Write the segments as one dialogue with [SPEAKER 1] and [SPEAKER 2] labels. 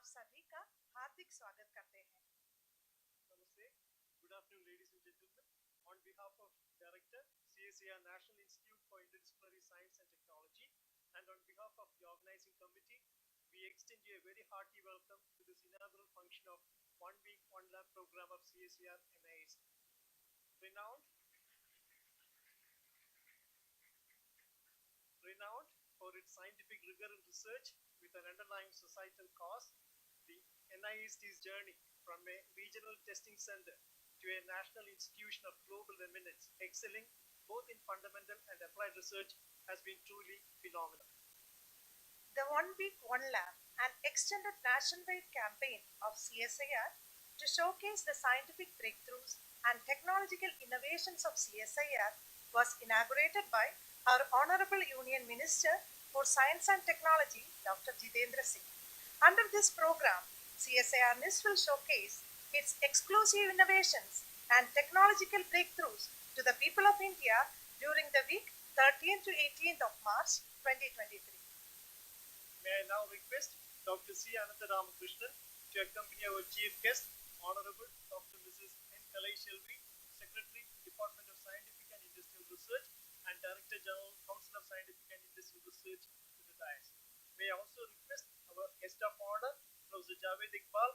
[SPEAKER 1] सभी का हार्दिक स्वागत करते हैं।
[SPEAKER 2] Namaste. Good afternoon, ladies and gentlemen. On behalf of Director, CSIR National Institute for Interdisciplinary Science and Technology, and on behalf of the organizing committee, we extend you a very hearty welcome to this inaugural function of 1 Week 1 Lab program of CSIR-NIIST. Renowned for its scientific rigor and research with an underlying societal cause, the NIST's journey from a regional testing center to a national institution of global eminence, excelling both in fundamental and applied research, has been truly phenomenal.
[SPEAKER 1] The 1 Week 1 Lab, an extended nationwide campaign of CSIR to showcase the scientific breakthroughs and technological innovations of CSIR, was inaugurated by our Honorable Union Minister for Science and Technology, Dr. Jitendra Singh. Under this program, CSIR-NIIST will showcase its exclusive innovations and technological breakthroughs to the people of India during the week 13th to 18th of March 2023.
[SPEAKER 2] May I now request Dr. C. Anantharamakrishnan to accompany our chief guest, Honorable Dr. Mrs. N. Kalaishelvi, Secretary, Department of Scientific and Industrial Research and Director General, Council of Scientific and Industrial Research, to the dais. May I also request our guest of honor, Professor Javed Iqbal.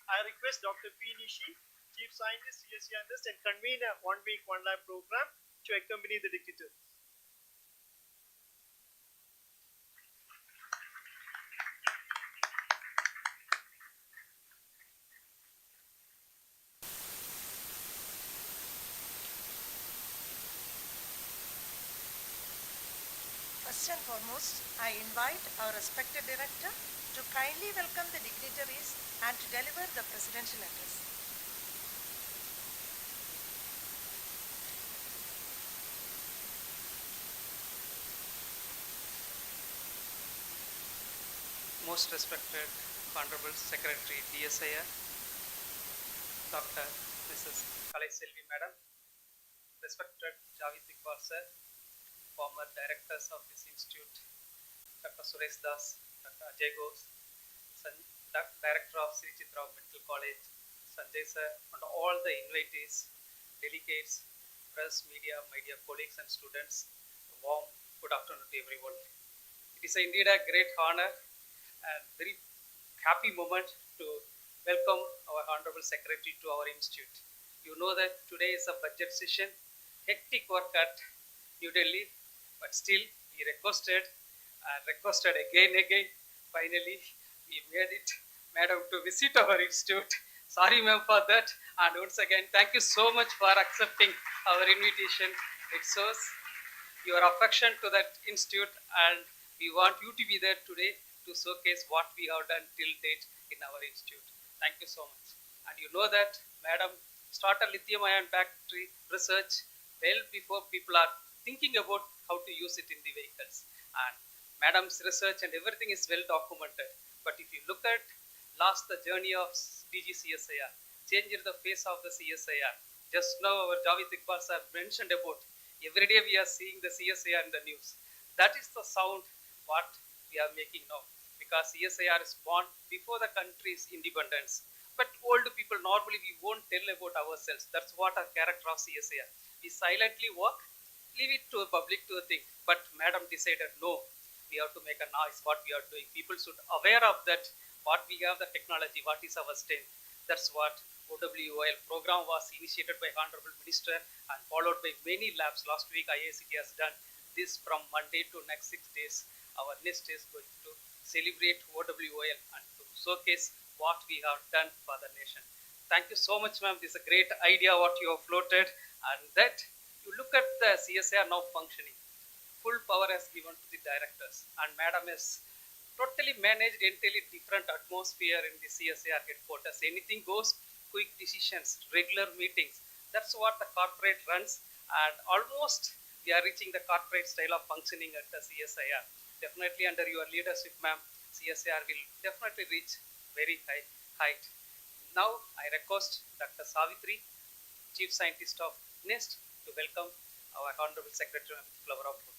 [SPEAKER 2] I request Dr. P. Nishi, Chief Scientist, CSIR-NIIST, and convener 1 Week 1 Lab program, to accompany the dignitaries.
[SPEAKER 1] First and foremost, I invite our respected director to kindly welcome the dignitaries and to deliver the presidential address.
[SPEAKER 3] Most respected Honorable Secretary DSIR, Dr. Mrs. Kalaishelvi Madam, respected Javed Iqbal Sir, former directors of this institute, Dr. Suresh Das, Dr. Ajay Ghosh, Director of Sri Chitra Medical College, Sanjay Sir, and all the invitees, delegates, press, media, my dear colleagues and students, a warm good afternoon to everyone. It is indeed a great honor and very happy moment to welcome our Honorable Secretary to our institute. You know that today is a budget session, hectic work at New Delhi, but still we requested again. Finally, we made it, Madam, to visit our institute. Sorry, ma'am, for that. And once again, thank you so much for accepting our invitation. It shows your affection to that institute, and we want you to be there today to showcase what we have done till date in our institute. Thank you so much. And you know that Madam started lithium-ion battery research well before people are thinking about how to use it in the vehicles. And Madam's research and everything is well documented. But if you look at the journey of DGCSIR, changed the face of the CSIR. Just now our Javed Iqbal sir mentioned about every day we are seeing the CSIR in the news. That is the sound what we are making now, because CSIR is born before the country's independence. But old people normally we won't tell about ourselves. That's what our character of CSIR. We silently work, leave it to the public to think. But Madam decided no, we have to make a noise what we are doing. People should aware of that, what we have the technology, what is our strength. That's what OWOL program was initiated by Honorable Minister and followed by many labs. Last week IICT has done this from Monday to next 6 days. Our NIIST is going to celebrate OWOL and to showcase what we have done for the nation. Thank you so much, ma'am. This is a great idea what you have floated, and that you look at the CSIR now functioning. Full power has given to the directors, and Madam has totally managed entirely different atmosphere in the CSIR headquarters. Anything goes, quick decisions, regular meetings. That's what the corporate runs, and almost we are reaching the corporate style of functioning at the CSIR. Definitely under your leadership, ma'am, CSIR will definitely reach very high height. Now I request Dr. Savitri, Chief Scientist of NIIST, to welcome our Honorable Secretary of Flower of Food.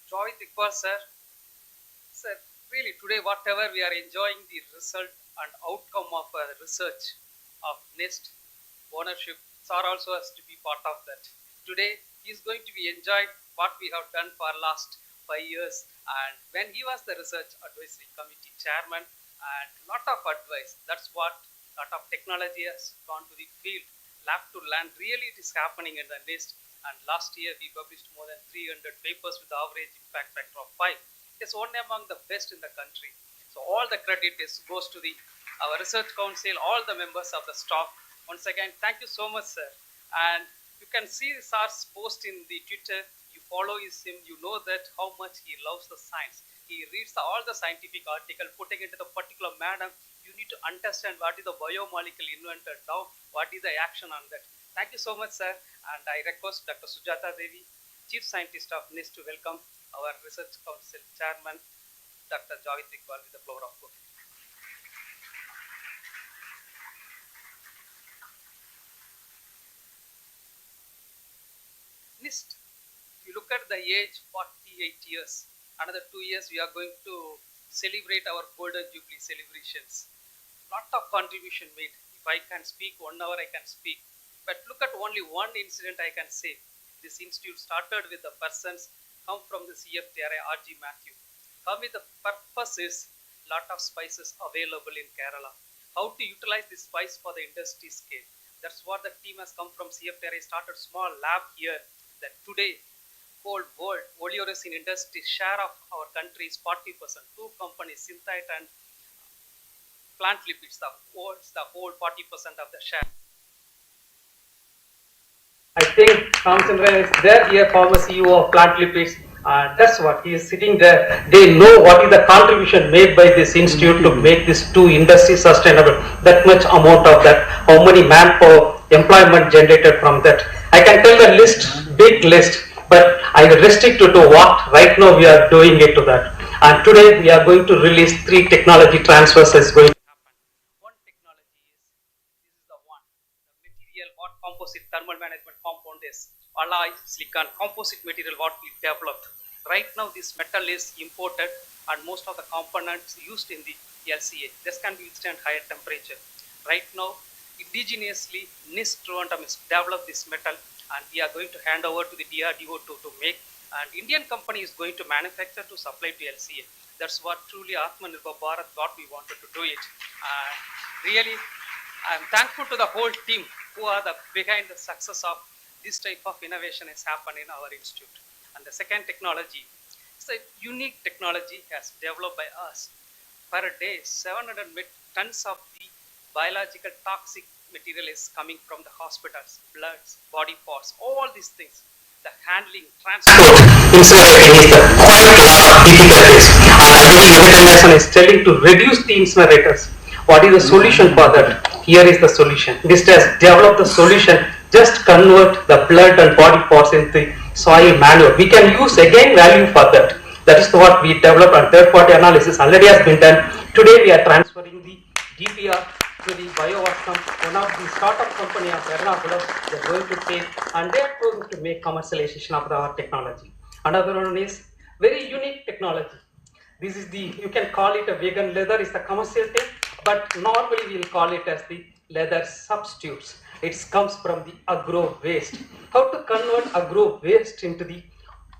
[SPEAKER 3] Javed Iqbal sir, sir, really today whatever we are enjoying the result and outcome of research of NIST ownership, sir also has to be part of that. Today he is going to be enjoyed what we have done for last 5 years, and when he was the research advisory committee chairman and lot of advice, that's what lot of technology has gone to the field, lab to land, really it is happening in the NIST. And last year we published more than 300 papers with average impact factor of 5. It's one among the best in the country. So all the credit goes to the our research council, all the members of the staff. Once again, thank you so much, sir. And you can see SAR's post in the Twitter. You follow him, you know that how much he loves the science. He reads all the scientific article, putting it in the particular manner. You need to understand what is the biomolecule invented now, what is the action on that. Thank you so much, sir. And I request Dr. Sujata Devi, Chief Scientist of NIST, to welcome our Research Council Chairman, Dr. Javed Iqbal, with the floor of court. NIST, if you look at the age, 48 years, another 2 years we are going to celebrate our Golden Jubilee celebrations. Lot of contribution made. If I can speak 1 hour, I can speak. But look at only one incident I can say. This institute started with the persons come from the CFTRI RG Matthew. Come with the purpose is lot of spices available in Kerala. How to utilize this spice for the industry scale. That's what the team has come from CFTRI, started small lab here. That today, whole world, oleoresin industry share of our country is 40%. Two companies, Synthite and Plant Lipids, the whole 40% of the share. I think Ramchandran is there here, former CEO of Plant Lipids. That's what he is sitting there. They know what is the contribution made by this institute to make this two industry sustainable. That much amount of that, how many manpower, employment generated from that. I can tell the list, big list, but I will restrict to what right now we are doing it to that. And today we are going to release 3 technology transfers is going to happen. One technology is, this is the one, the material what composite thermal management compound is, alloy silicon composite material what we developed. Right now this metal is imported and most of the components used in the LCA. This can be withstand higher temperature. Right now indigenously NIST Trivandrum has developed this metal and we are going to hand over to the DRDO to make, and Indian company is going to manufacture to supply to LCA. That's what truly Atmanirbhar Bharat thought we wanted to do it. And really I am thankful to the whole team who are the behind the success of this type of innovation has happened in our institute. And the second technology, it's a unique technology has developed by us. Per day 700 tons of the biological toxic material is coming from the hospitals, bloods, body parts, all these things. The handling, transport, incineration is the quite lot of difficulties. United Nations is telling to reduce the incinerators. What is the solution for that? Here is the solution. This has developed the solution. Just convert the blood and body parts into soil manure. We can use again value for that. That is what we developed, and third party analysis already has been done. Today we are transferring the GPR to the BioVascum, one of the startup company of Ernakulam. They are going to take and they are going to make commercialization of our technology. Another one is very unique technology. This is the, you can call it a vegan leather, is the commercial term, but normally we will call it as the leather substitutes. It comes from the agro waste. How to convert agro waste into the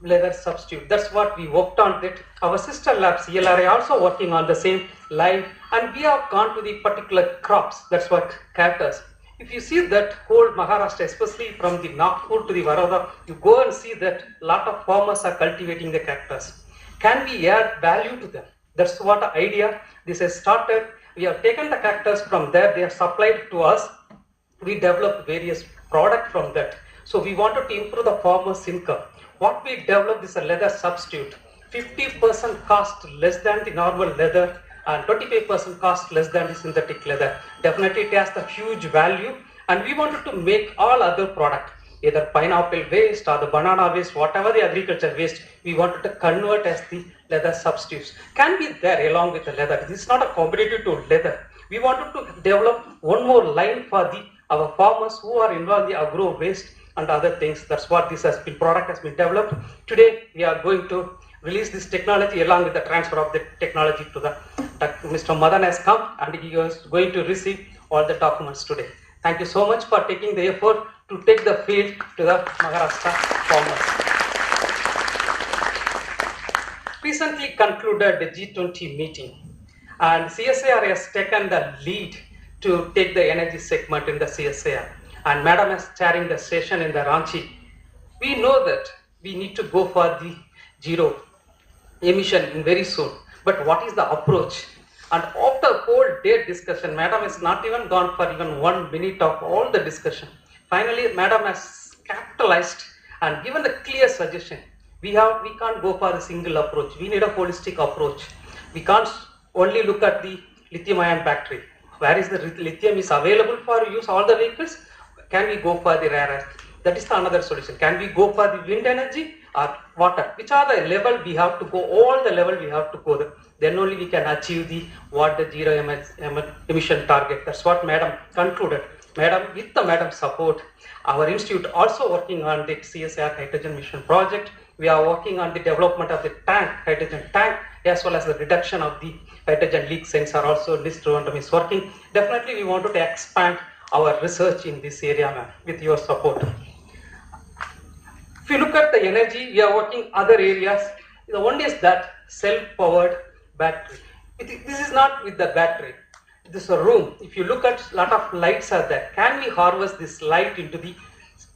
[SPEAKER 3] leather substitute? That's what we worked on. That our sister lab CLRI also working on the same line, and we have gone to the particular crops. That's what cactus. If you see that whole Maharashtra, especially from the Nagpur to the Varoda, you go and see that lot of farmers are cultivating the cactus. Can we add value to them? That's what the idea. This has started. We have taken the cactus from there. They have supplied to us. We developed various products from that. So we wanted to improve the farmer's income. What we developed is a leather substitute. 50% cost less than the normal leather and 25% cost less than the synthetic leather. Definitely it has the huge value, and we wanted to make all other product, either pineapple waste or the banana waste, whatever the agriculture waste, we wanted to convert as the leather substitutes. Can be there along with the leather. This is not a competitive to leather. We wanted to develop one more line for the our farmers who are involved in the agro waste and other things. That's what this has been, product has been developed. Today we are going to
[SPEAKER 4] release this technology along with the transfer of the technology to the Mr. Madan has come and he is going to receive all the documents today. Thank you so much for taking the effort to take the field to the Maharashtra farmers. Recently concluded the G20 meeting and CSIR has taken the lead to take the energy segment in the CSIR, and Madam is chairing the session in the Ranchi. We know that we need to go for the zero emission very soon, but what is the approach? And after whole day discussion, Madam has not even gone for even 1 minute of all the discussion. Finally, Madam has capitalized and given the clear suggestion. We can't go for a single approach. We need a holistic approach. We can't only look at the lithium-ion battery. Where is the lithium is available for use all the vehicles? Can we go for the rare earth? That is the another solution. Can we go for the wind energy or water? Which are the level we have to go? All the level we have to go there. Then only we can achieve the zero emission target. That's what Madam concluded. Madam, with the Madam's support, our institute also working on the CSIR hydrogen mission project. We are working on the development of the hydrogen tank, as well as the reduction of the hydrogen leak sensor. Also, NIIST is working. Definitely, we wanted to expand our research in this area, ma'am, with your support. If you look at the energy, we are working other areas. The one is that self-powered battery. This is not with the battery. This is a room. If you look at a lot of lights are there. Can we harvest this light into the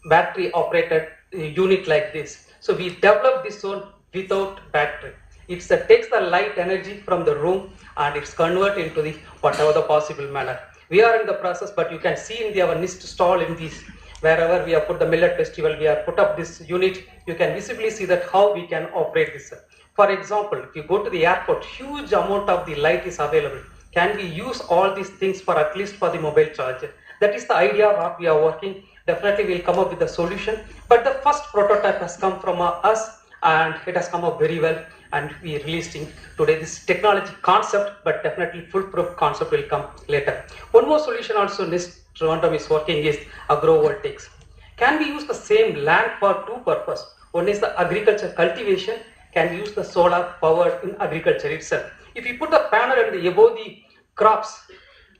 [SPEAKER 4] battery operated unit like this? So we developed this one without battery. It takes the light energy from the room and it's converted into the whatever the possible manner. We are in the process, but you can see in our NIIST stall in this, wherever we have put the millet festival, we have put up this unit. You can visibly see that how we can operate this. For example, if you go to the airport, huge amount of the light is available. Can we use all these things for at least for the mobile charger? That is the idea what we are working. Definitely we'll come up with a solution. But the first prototype has come from us and it has come up very well. And we released today this technology concept, but definitely foolproof concept will come later. One more solution also NIIST is working is agrovoltaics. Can we use the same land for two purposes? One is the agriculture cultivation. Can we use the solar power in agriculture itself? If you put a panel above the crops,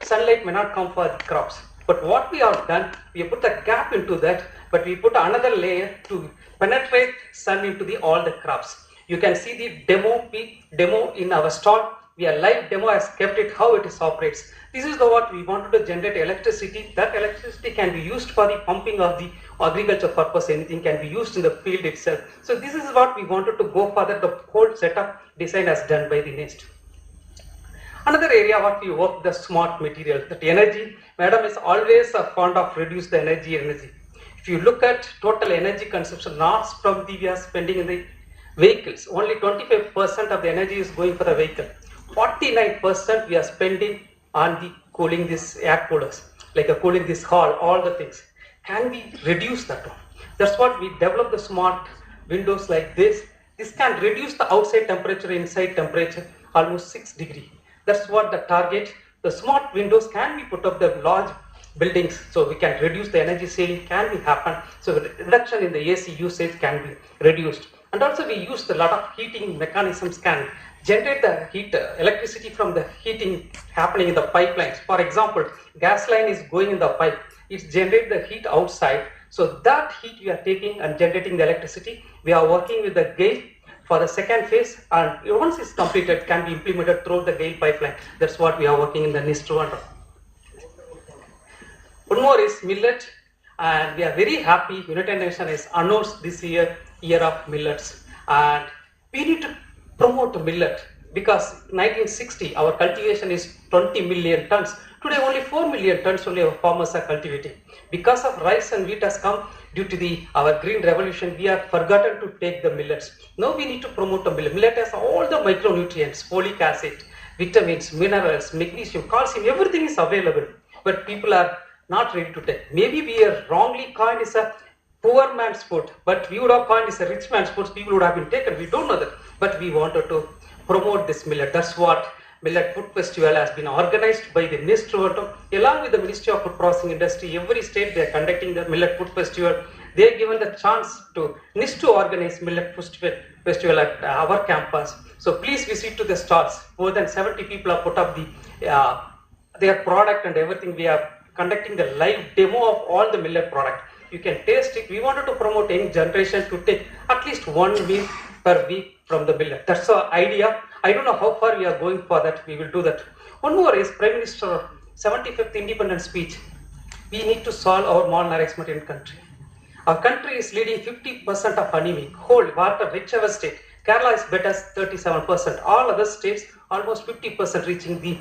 [SPEAKER 4] sunlight may not come for the crops. But what we have done, we have put a gap into that, but we put another layer to penetrate sun into all the crops. You can see the demo in our stall. We are live demo has kept it how it operates. This is what we wanted to generate electricity. That electricity can be used for the pumping of the agriculture purpose. Anything can be used in the field itself. So this is what we wanted to go for. That the whole setup design as done by the NIIST. Another area what we work the smart material. That energy, Madam is always fond of reduce the energy. If you look at total energy consumption, not from the we are spending in the vehicles, only 25% of the energy is going for the vehicle. 49% we are spending on the cooling this air coolers, like cooling this hall, all the things. Can we reduce that one? That's what we develop the smart windows like this. This can reduce the outside temperature, inside temperature, almost 6 degrees. That's what the target. The smart windows can be put up the large buildings, so we can reduce the energy saving can be happen. So the reduction in the AC usage can be reduced. And also we use a lot of heating mechanisms can generate the heat, electricity from the heating happening in the pipelines. For example, gas line is going in the pipe. It generates the heat outside. So that heat we are taking and generating the electricity. We are working with the GAIL for the second phase, and once it's completed, can be implemented through the GAIL pipeline. That's what we are working in the NIIST one. One more is millet, and we are very happy United Nations has announced this year of millets, and we need to promote millet because 1960 our cultivation is 20 million tons. Today only 4 million tons only our farmers are cultivating. Because of rice and wheat has come due to our green revolution, we have forgotten to take the millets. Now we need to promote the millet. Millet has all the micronutrients, folic acid, vitamins, minerals, magnesium, calcium, everything is available, but people are not ready to take. Maybe we are wrongly coined as a poor man's food, but we would have coined as a rich man's food. People would have been taken. We don't know that, but we wanted to promote this millet. That's what Millet Food Festival has been organized by the NIIST along with the Ministry of Food Processing Industry. Every state they are conducting the Millet Food Festival, They given the chance to NIST to organize millet festival at our campus. So please visit to the stalls. More than 70 people have put up their product and everything. We are conducting the live demo of all the millet product. You can taste it. We wanted to promote young generation to take at least 1 meal per week from the millet. That's the idea. I don't know how far we are going for that. We will do that. One more is Prime Minister 75th Independence speech. We need to solve our malnourishment in country. Our country is leading 50% of anemic, whole, water, whichever state. Kerala is better 37%. All other states almost 50% reaching the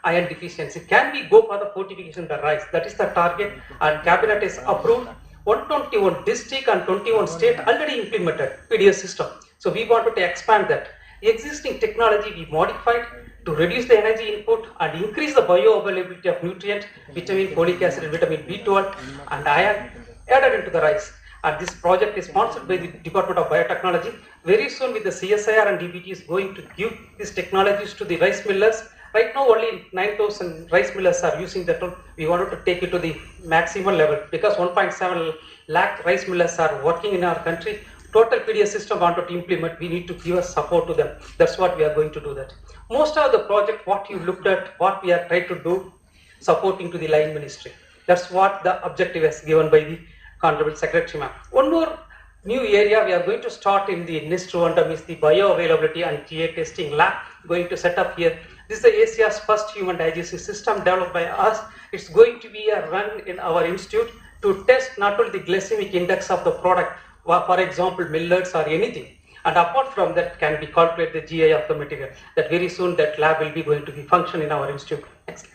[SPEAKER 4] iron deficiency. Can we go for the fortification of the rice? That is the target, and cabinet is approved. 121 district and 21 state already implemented PDS system. So we wanted to expand that. Existing technology we modified to reduce the energy input and increase the bioavailability of nutrient, vitamin, folic acid, and vitamin B12 and iron added into the rice. And this project is sponsored by the Department of Biotechnology. Very soon with the CSIR and DBT is going to give these technologies to the rice millers. Right now only 9,000 rice millers are using that one. We wanted to take it to the maximum level because 1.7 lakh rice millers are working in our country. Total PDS system wanted to implement, we need to give us support to them. That's what we are going to do that. Most of the project, what you looked at, what we are trying to do, supporting to the line ministry. That's what the objective is given by the Honorable Secretary Ma'am. One more new area we are going to start in the NIST Rwanda is the bioavailability and GA testing lab going to set up here. This is the Asia's first human digestive system developed by us. It's going to be a run in our institute to test not only the glycemic index of the product, for example, millets or anything, and apart from that can be calculate the GI of the material. That very soon that lab will be going to be function in our institute. Next.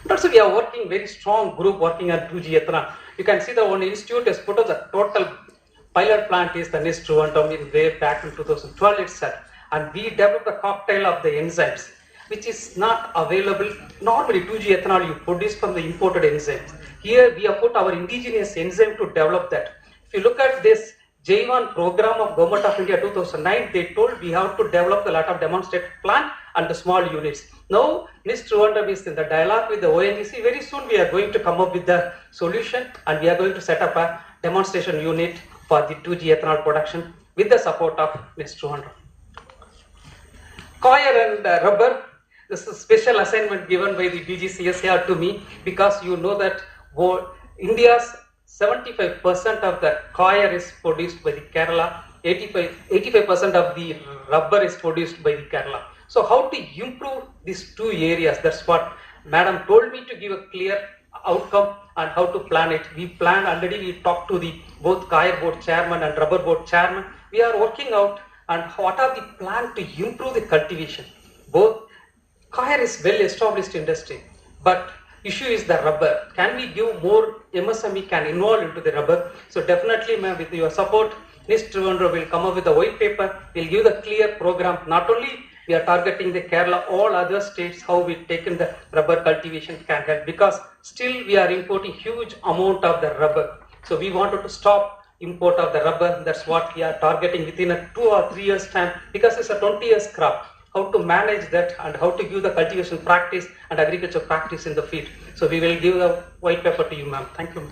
[SPEAKER 4] And also we are working very strong group working on 2G ethanol. You can see the one institute has put up the total pilot plant is the NIST Rwanda in way back in 2012 itself, and we developed a cocktail of the enzymes which is not available. Normally 2G ethanol you produce from the imported enzymes. Here we have put our indigenous enzyme to develop that. If you look at this J1 program of Government of India 2009, they told we have to develop a lot of demonstrator plant and the small units. Now NIST Rwanda is in the dialogue with the ONGC. Very soon we are going to come up with the solution and we are going to set up a demonstration unit for the 2G ethanol production with the support of NIST Rwanda. Coir and rubber, this is a special assignment given by the DGCSIR to me because you know that India's 75% of the coir is produced by the Kerala, 85% of the rubber is produced by the Kerala. So how to improve these two areas? That's what Madam told me to give a clear outcome and how to plan it. We planned already, we talked to the both coir board chairman and rubber board chairman. We are working out and what are the plan to improve the cultivation. Both coir is well established industry, but issue is the rubber. Can we give more MSME can involve into the rubber? So definitely ma'am, with your support, NIST Rwanda will come up with a white paper. We'll give the clear program. Not only we are targeting the Kerala, all other states, how we've taken the rubber cultivation can help because still we are importing huge amount of the rubber. So we wanted to stop import of the rubber. That's what we are targeting within a 2 or 3 years time because it's a 20 years crop. How to manage that and how to give the cultivation practice and agriculture practice in the field. So we will give the white paper to you, ma'am. Thank you.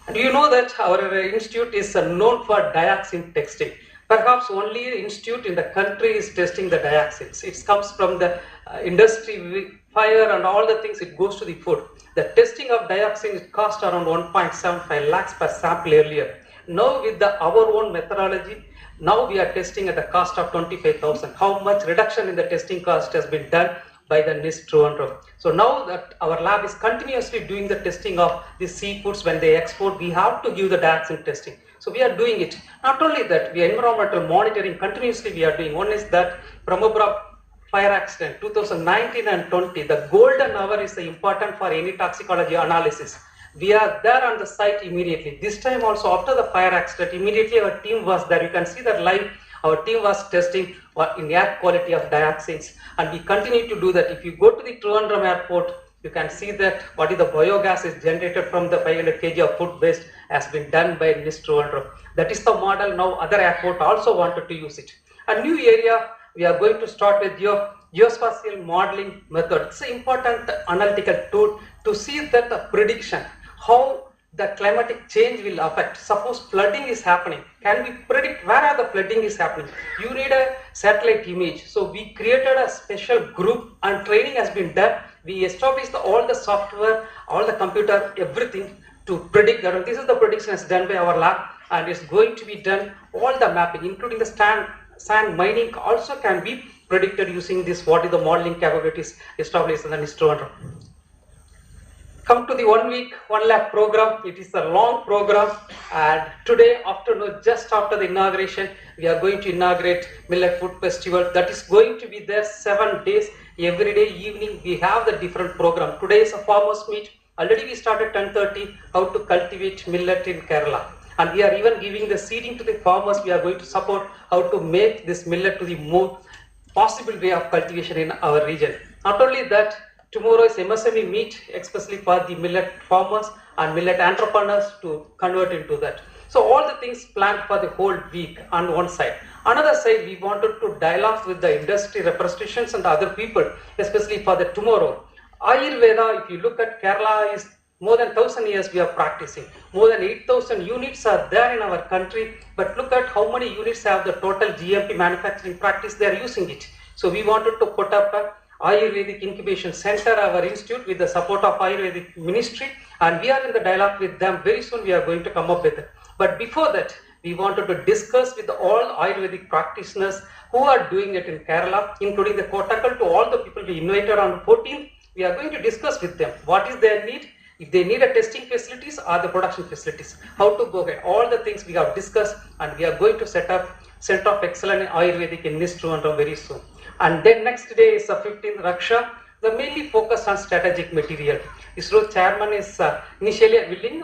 [SPEAKER 4] And you know that our institute is known for dioxin testing. Perhaps only institute in the country is testing the dioxins. It comes from the industry, fire and all the things, it goes to the food. The testing of dioxin it cost around 1.75 lakhs per sample earlier. Now with our own methodology, now we are testing at the cost of 25,000. How much reduction in the testing cost has been done by the NIST Rwanda. So now that our lab is continuously doing the testing of the seafoods when they export, we have to give the dioxin testing. So we are doing it. Not only that, we are environmental monitoring continuously we are doing. One is that Brahmaputra fire accident 2019 and 20. The golden hour is important for any toxicology analysis. We are there on the site immediately. This time also after the fire accident, immediately our team was there. You can see that live. Our team was testing in air quality of dioxins and we continue to do that. If you go to the Trivandrum airport, you can see that what is the biogas is generated from the 500 kg of food waste has been done by NIST Rwanda. That is the model. Now other airport also wanted to use it. A new area we are going to start with geospatial modeling method. It's an important analytical tool to see that the prediction, how the climatic change will affect. Suppose flooding is happening, can we predict where are the flooding is happening? You need a satellite image. So we created a special group and training has been done. We established all the software, all the computer, everything to predict that. This is the prediction is done by our lab, and it's going to be done. All the mapping, including the sand mining, also can be predicted using this. What is the modeling capabilities established in the NIIST. Come to the 1 week, 1 lakh program. It is a long program, and today afternoon, just after the inauguration, we are going to inaugurate Millet Food Festival. That is going to be there 7 days. Every day evening, we have the different program. Today is a farmers meet. Already we started 10:30, how to cultivate millet in Kerala. And we are even giving the seeding to the farmers. We are going to support how to make this millet to the more possible way of cultivation in our region. Not only that, tomorrow is MSME meet, especially for the millet farmers and millet entrepreneurs to convert into that. So all the things planned for the whole week on one side. Another side, we wanted to dialogue with the industry representations and other people, especially for the tomorrow. Ayurveda, if you look at Kerala, is more than 1,000 years we are practicing. More than 8,000 units are there in our country, but look at how many units have the total GMP manufacturing practice, they are using it. So we wanted to put up a Ayurvedic Incubation Center, our institute, with the support of Ayurvedic Ministry, and we are in the dialogue with them. Very soon we are going to come up with it. But before that, we wanted to discuss with all Ayurvedic practitioners who are doing it in Kerala, including the Kottakkal, to all the people we invited on 14th. We are going to discuss with them what is their need, if they need a testing facilities or the production facilities, how to go ahead. All the things we have discussed, and we are going to set up Center of Excellence in Ayurvedic in NIIST very soon. And then next day is the 15th Raksha, the mainly focused on strategic material. ISRO chairman is initially willing,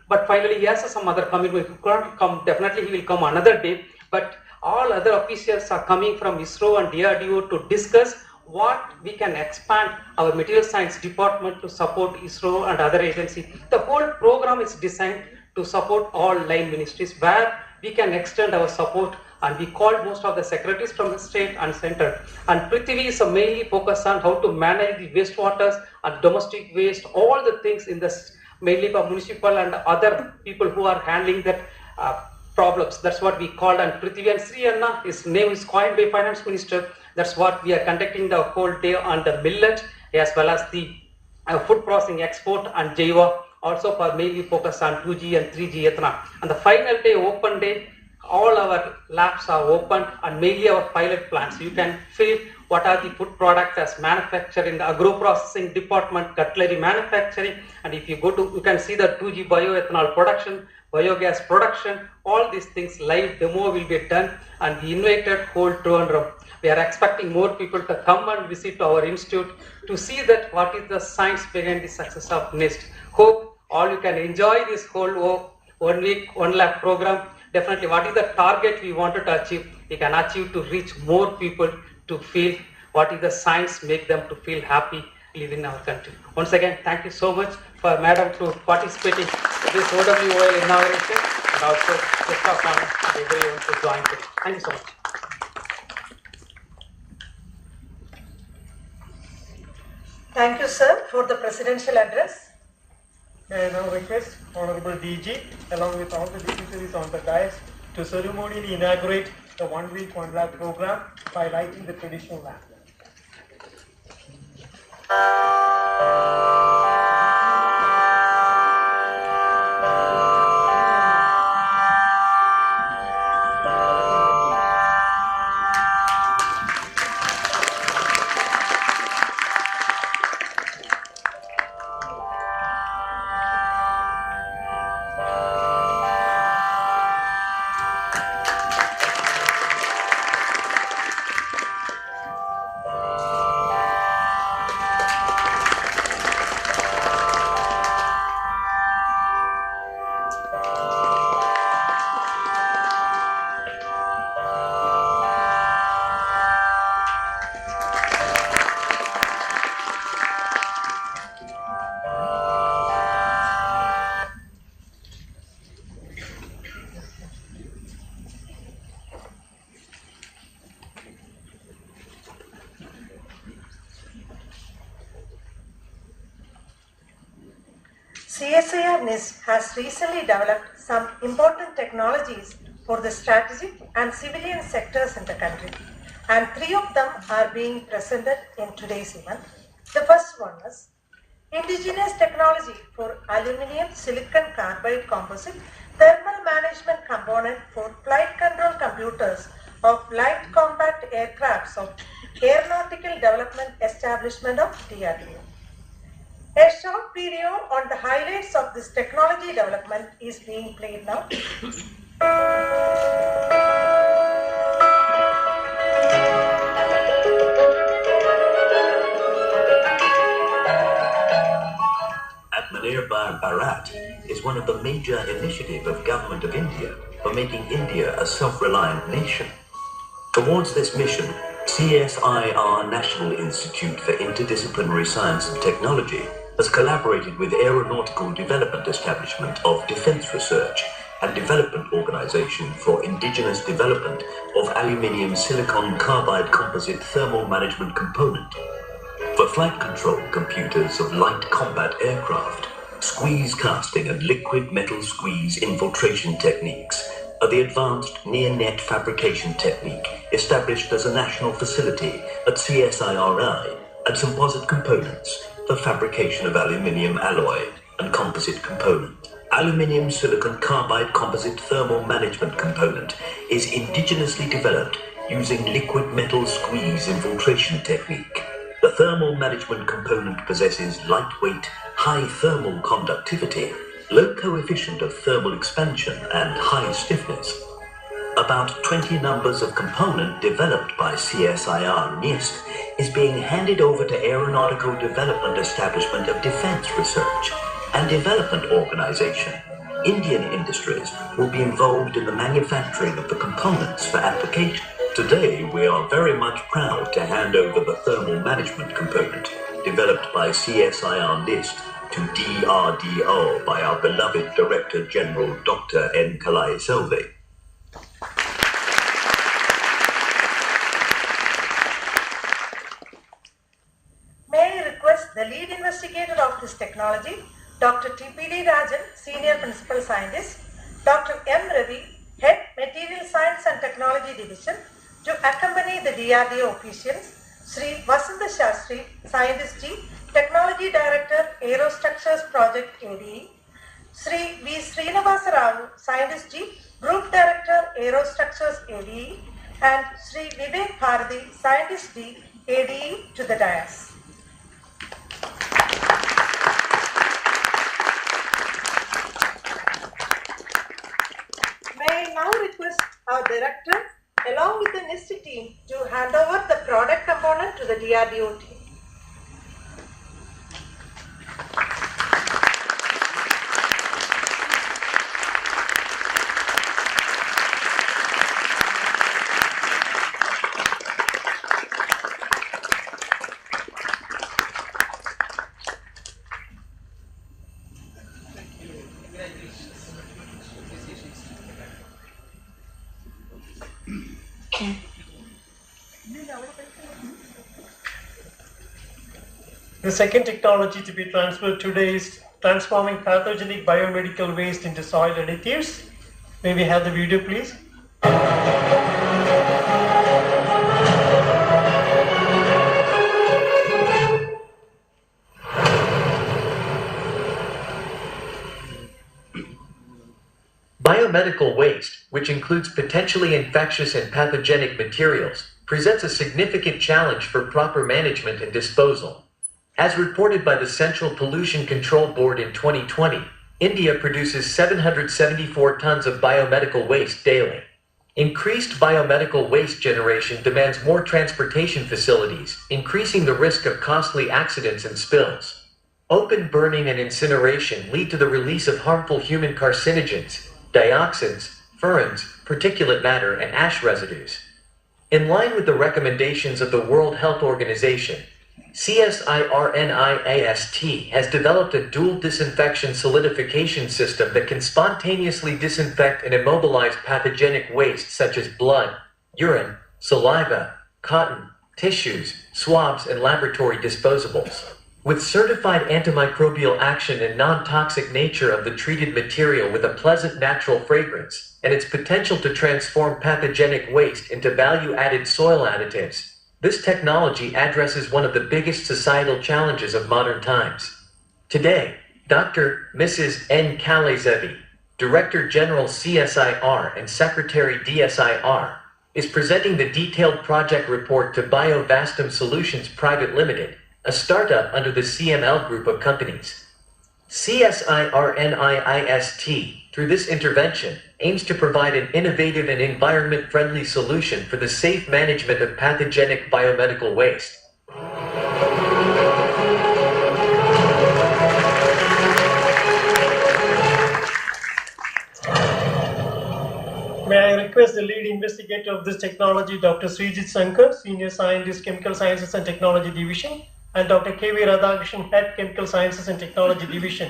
[SPEAKER 4] but finally he has some other commitment. He can't come, definitely he will come another day. But all other officials are coming from ISRO and DRDO to discuss what we can expand our material science department to support ISRO and other agencies. The whole program is designed to support all line ministries where we can extend our support, and we called most of the secretaries from the state and center. And Prithvi is mainly focused on how to manage the wastewaters and domestic waste, all the things in this, mainly for municipal and other people who are handling that problems. That's what we called. And Prithvi and Sri Anna, his name is coined by Finance Minister. That's what we are conducting the whole day on the millet, as well as the food processing export and Jaiva, also for mainly focus on 2G and 3G ethanol. And the final day, open day, all our labs are open, and mainly our pilot plants. You can feel what are the food products as manufactured in the agro processing department, cutlery manufacturing, and if you go to, you can see the 2G bioethanol production, biogas production, all these things live demo will be done, and we invited whole Trivandrum. We are expecting more people to come and visit our institute to see that what is the science behind the success of NIIST. Hope all you can enjoy this whole 1 week, 1 lakh program. Definitely, what is the target we wanted to achieve? We can achieve to reach more people to feel what is the science, make them to feel happy, live in our country. Once again, thank you so much for Madam to participating in this OWOL inauguration, and also rest of them and everyone to join today. Thank you so much.
[SPEAKER 1] Thank you, sir, for the presidential address.
[SPEAKER 2] May I now request Honorable DG along with all the dignitaries on the dais to ceremonially inaugurate the 1 week, 1 lakh program by lighting the traditional lamp.
[SPEAKER 1] CSIR-NIIST has recently developed some important technologies for the strategic and civilian sectors in the country, and 3 of them are being presented in today's event. The first one is indigenous technology for aluminum silicon carbide composite thermal management component for flight control computers of light combat aircrafts of Aeronautical Development Establishment of DRDO. A short video on the highlights of this technology development is being played now.
[SPEAKER 5] Atmanirbhar Bharat is one of the major initiatives of Government of India for making India a self-reliant nation. Towards this mission, CSIR National Institute for Interdisciplinary Science and Technology has collaborated with Aeronautical Development Establishment of Defence Research and Development Organisation for Indigenous Development of Aluminium Silicon Carbide Composite Thermal Management Component. For flight control computers of light combat aircraft, squeeze casting and liquid metal squeeze infiltration techniques are the advanced near-net fabrication technique established as a national facility at CSIRI and composite components for fabrication of aluminium alloy and composite component. Aluminium silicon carbide composite thermal management component is indigenously developed using liquid metal squeeze infiltration technique. The thermal management component possesses lightweight, high thermal conductivity, low coefficient of thermal expansion, and high stiffness. About 20 numbers of component developed by CSIR-NIIST is being handed over to Aeronautical Development Establishment of Defence Research and Development Organisation. Indian industries will be involved in the manufacturing of the components for application. Today, we are very much proud to hand over the thermal management component developed by CSIR-NIIST to DRDO by our beloved Director General Dr. N. Kalaiselvi.
[SPEAKER 1] May I request the lead investigator of this technology, Dr. T.P.D. Rajan, Senior Principal Scientist, Dr. M. Ravi, Head Material Science and Technology Division, to accompany the DRDO officials, Sri Vasanta Shastri, Scientist G, Technology Director, Aerostructures Project ADE, Sri V. Srinivasa Rao, Scientist G, Group Director, Aerostructures ADE, and Sri Vivek Bharati, Scientist D, ADE, to the dais. May I now request our Director, along with the NIIST team, to hand over the product component to the DRDO team.
[SPEAKER 2] The second technology to be transferred today is transforming pathogenic biomedical waste into soil additives. May we have the video, please?
[SPEAKER 6] Biomedical waste, which includes potentially infectious and pathogenic materials, presents a significant challenge for proper management and disposal. As reported by the Central Pollution Control Board in 2020, India produces 774 tons of biomedical waste daily. Increased biomedical waste generation demands more transportation facilities, increasing the risk of costly accidents and spills. Open burning and incineration lead to the release of harmful human carcinogens, dioxins, furans, particulate matter, and ash residues. In line with the recommendations of the World Health Organization, CSIR-NIIST has developed a dual disinfection solidification system that can spontaneously disinfect and immobilize pathogenic waste such as blood, urine, saliva, cotton, tissues, swabs, and laboratory disposables. With certified antimicrobial action and non-toxic nature of the treated material with a pleasant natural fragrance, and its potential to transform pathogenic waste into value-added soil additives, this technology addresses one of the biggest societal challenges of modern times. Today, Dr. Mrs. N. Kalezevi, Director General CSIR and Secretary DSIR, is presenting the detailed project report to BioVastum Solutions Private Limited, a startup under the CML group of companies. CSIR-NIIST, through this intervention, aims to provide an innovative and environment-friendly solution for the safe management of pathogenic biomedical waste.
[SPEAKER 2] May I request the lead investigator of this technology, Dr. Srijit Sankar, Senior Scientist, Chemical Sciences and Technology Division, and Dr. K.V. Radhakrishnan, Head, Chemical Sciences and Technology Division.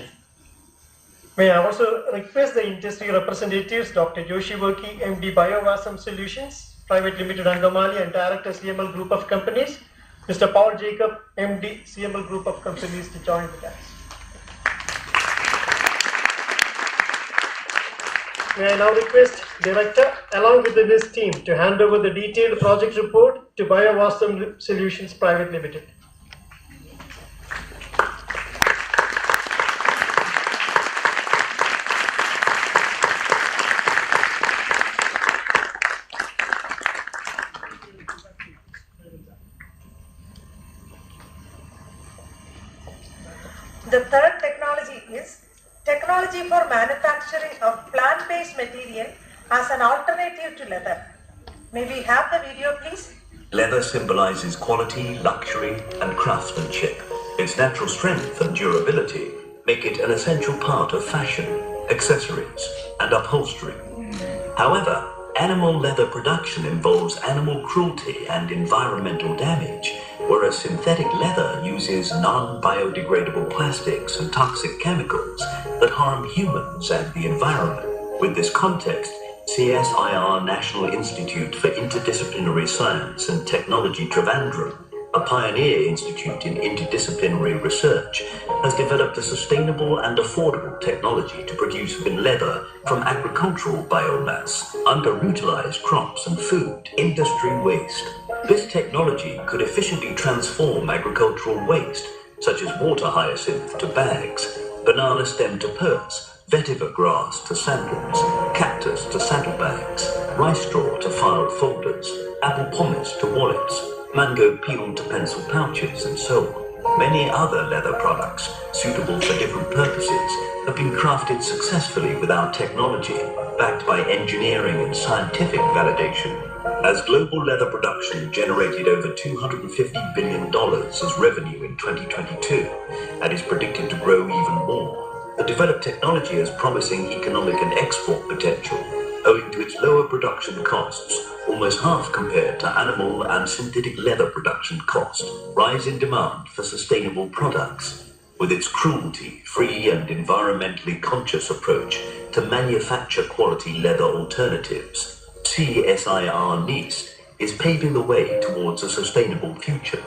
[SPEAKER 2] May I also request the industry representatives, Dr. Joshi Worki, MD BioVastum Solutions, Private Limited Angamali and Director CML Group of Companies, Mr. Paul Jacob, MD CML Group of Companies to join the dais. May I now request Director along with the NIIST team to hand over the detailed project report to BioVastum Solutions Private Limited.
[SPEAKER 1] The third technology is technology for manufacturing of plant-based material as an alternative to leather. May we have the video, please?
[SPEAKER 5] Leather symbolizes quality, luxury, and craftsmanship. Its natural strength and durability make it an essential part of fashion, accessories, and upholstery. However, animal leather production involves animal cruelty and environmental damage, whereas synthetic leather uses non-biodegradable plastics and toxic chemicals that harm humans and the environment. With this context, CSIR National Institute for Interdisciplinary Science and Technology Trivandrum, a pioneer institute in interdisciplinary research, has developed a sustainable and affordable technology to produce leather from agricultural biomass, underutilized crops and food, industry waste. This technology could efficiently transform agricultural waste, such as water hyacinth to bags, banana stem to purse, vetiver grass to sandals, cactus to saddlebags, rice straw to file folders, apple pomace to wallets, mango peel to pencil pouches, and so on. Many other leather products, suitable for different purposes, have been crafted successfully with our technology, backed by engineering and scientific validation. As global leather production generated over $250 billion as revenue in 2022, and is predicted to grow even more, the developed technology has promising economic and export potential, owing to its lower production costs, almost half compared to animal and synthetic leather production cost, rise in demand for sustainable products. With its cruelty-free and environmentally conscious approach to manufacture quality leather alternatives, CSIR-NIIST is paving the way towards a sustainable future.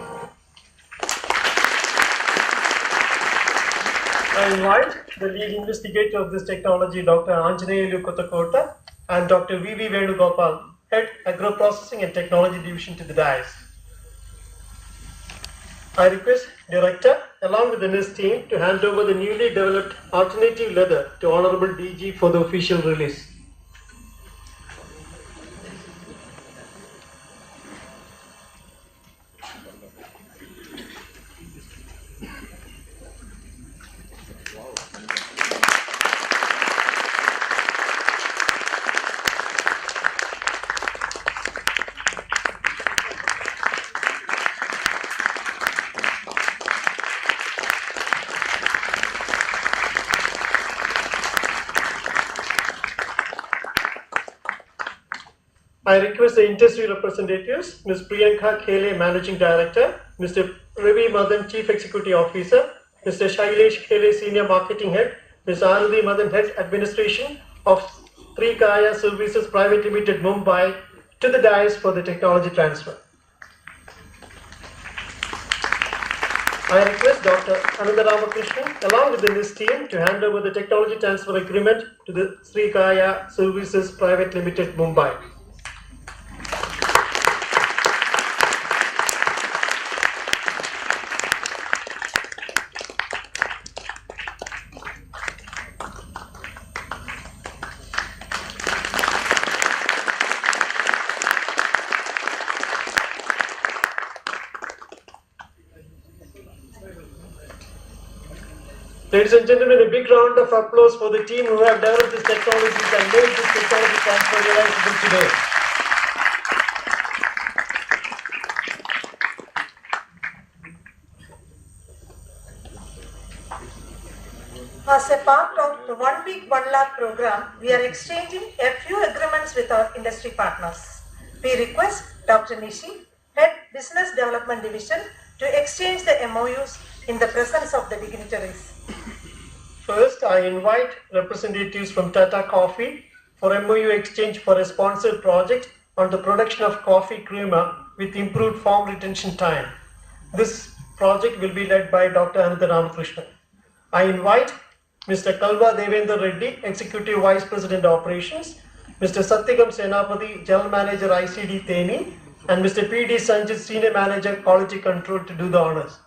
[SPEAKER 2] I invite the lead investigator of this technology, Dr. Anjaneyulu Kothakota, and Dr. V.V. Venugopal, Head Agro-Processing and Technology Division, to the dais. I request Director, along with the NIIST team, to hand over the newly developed alternative leather to Honorable DG for the official release. I request the industry representatives, Ms. Priyanka Khele, Managing Director, Mr. Ravi Madan, Chief Executive Officer, Mr. Shailesh Khele, Senior Marketing Head, Ms. Aruthi Madan, Head Administration of Srikaya Services Private Limited, Mumbai, to the dais for the technology transfer. I request Dr. Ananda Ramakrishnan along with the NIIST team to hand over the technology transfer agreement to the Sri Kaya Services Private Limited, Mumbai. Ladies and gentlemen, a big round of applause for the team who have developed these technologies and made this technology transfer realizable today.
[SPEAKER 1] As a part of the 1 Week 1 Lakh program, we are exchanging a few agreements with our industry partners. We request Dr. Nishi, Head Business Development Division, to exchange the MOUs in the presence of the dignitaries.
[SPEAKER 2] First, I invite representatives from Tata Coffee for MOU exchange for a sponsored project on the production of coffee creamer with improved form retention time. This project will be led by Dr. Ananda Ramakrishnan. I invite Mr. Kalva Devendra Reddy, Executive Vice President Operations, Mr. Satyagam Senapati, General Manager ICD Theni, and Mr. P.D. Sanjit, Senior Manager Quality Control, to do the honors.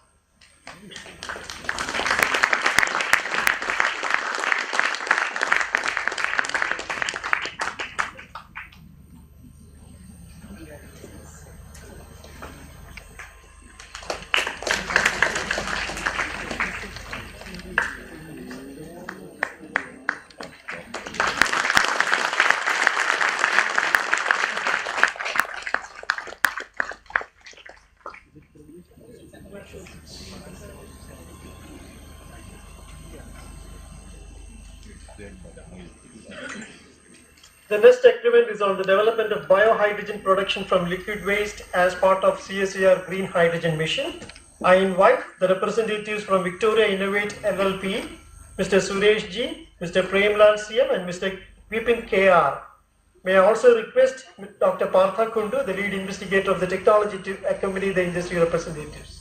[SPEAKER 2] The next agreement is on the development of biohydrogen production from liquid waste as part of CSIR Green Hydrogen Mission. I invite the representatives from Victoria Innovate LLP, Mr. Suresh G, Mr. Premlal CM, and Mr. Vipin KR. May I also request Dr. Partha Kundu, the lead investigator of the technology, to accompany the industry representatives.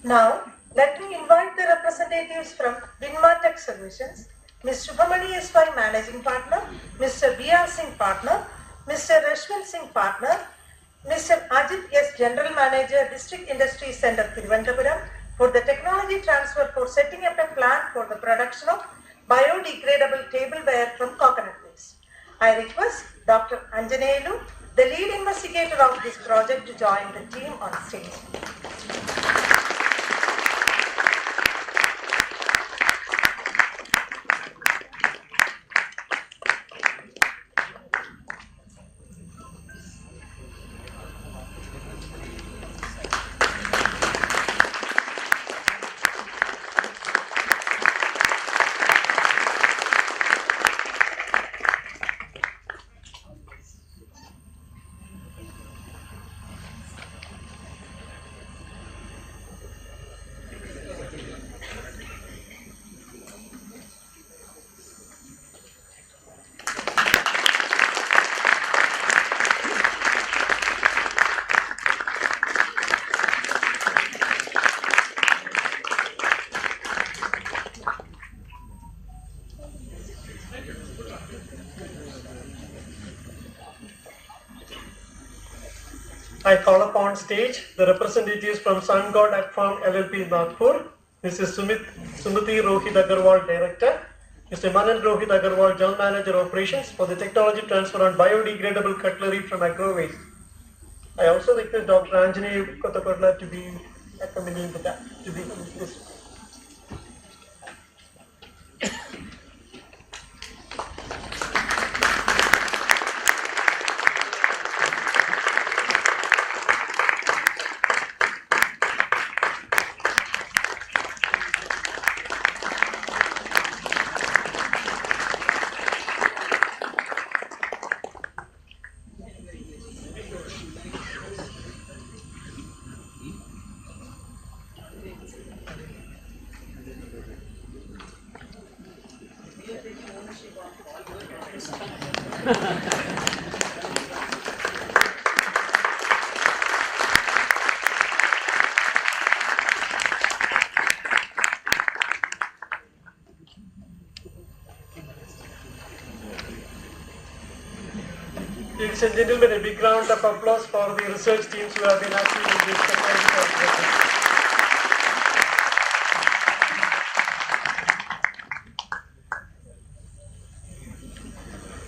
[SPEAKER 1] Now, let me invite the representatives from Vinmatech Solutions, Ms. Shubhamani S.Y. Managing Partner, Mr. B.R. Singh Partner, Mr. Rashwin Singh Partner, Mr. Ajit S. General Manager, District Industry Center, Thiruvananthapuram, for the technology transfer for setting up a plant for the production of biodegradable tableware from coconut waste. I request Dr. Anjaneyulu, the lead investigator of this project, to join the team on stage.
[SPEAKER 2] I call upon stage the representatives from Sun God at Farm LLP Nagpur, Mrs. Sumati Rohit Agarwal, Director, Mr. Manan Rohit Agarwal, General Manager Operations, for the technology transfer on biodegradable cutlery from agro waste. I also request Dr. Anjani Kotakotla to be accompanying to be this. Ladies and gentlemen, a big round of applause for the research teams who have been active in this technology conference.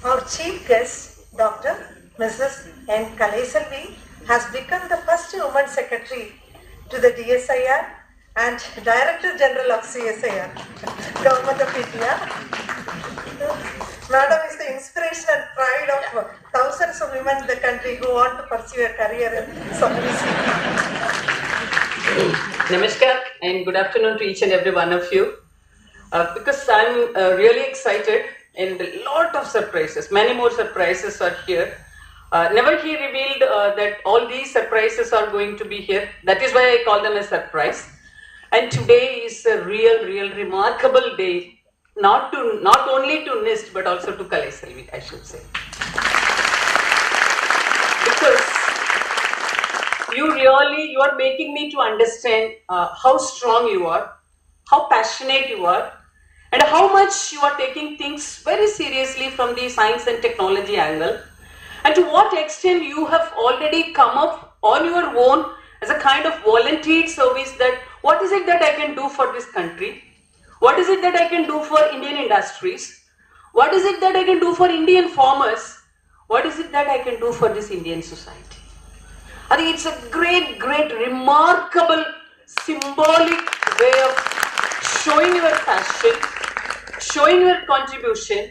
[SPEAKER 1] Our chief guest, Dr. Mrs. N. Kalaiselvi, has become the first woman secretary to the DSIR and Director General of CSIR, Government of India. Madam is the inspiration and pride of thousands of women in the country who want to pursue a career in service.
[SPEAKER 7] Namaskar and good afternoon to each and every one of you. Because I'm really excited and a lot of surprises, many more surprises are here. Never he revealed that all these surprises are going to be here. That is why I call them a surprise. And today is a real remarkable day. Not only to NIIST but also to Kalaiselvi, I should say. Because you are making me to understand how strong you are, how passionate you are, and how much you are taking things very seriously from the science and technology angle, and to what extent you have already come up on your own as a kind of volunteered service that what is it that I can do for this country? What is it that I can do for Indian industries? What is it that I can do for Indian farmers? What is it that I can do for this Indian society? I think it's a great, remarkable, symbolic way of showing your passion, showing your contribution,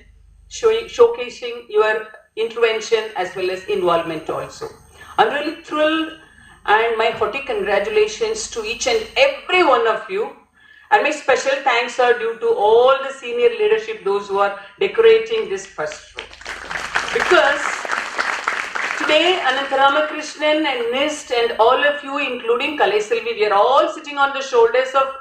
[SPEAKER 7] showcasing your intervention as well as involvement also. I'm really thrilled, and my hearty congratulations to each and every one of you. And my special thanks are due to all the senior leadership, those who are decorating this first row. Because today, Anantharamakrishnan and NIIST and all of you, including Kalaiselvi, we are all sitting on the shoulders of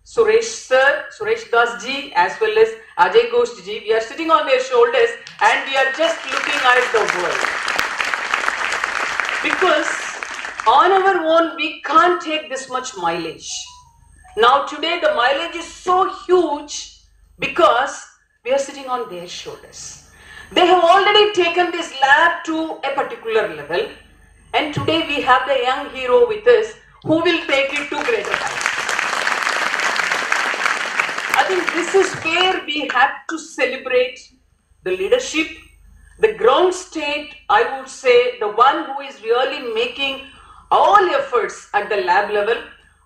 [SPEAKER 7] Suresh sir, Suresh Das ji, as well as Ajay Ghosh ji. We are sitting on their shoulders and we are just looking at the world. Because on our own, we can't take this much mileage. Now today the mileage is so huge because we are sitting on their shoulders. They have already taken this lab to a particular level, and today we have the young hero with us who will take it to greater heights. I think this is where we have to celebrate the leadership, the ground state, I would say, the one who is really making all efforts at the lab level.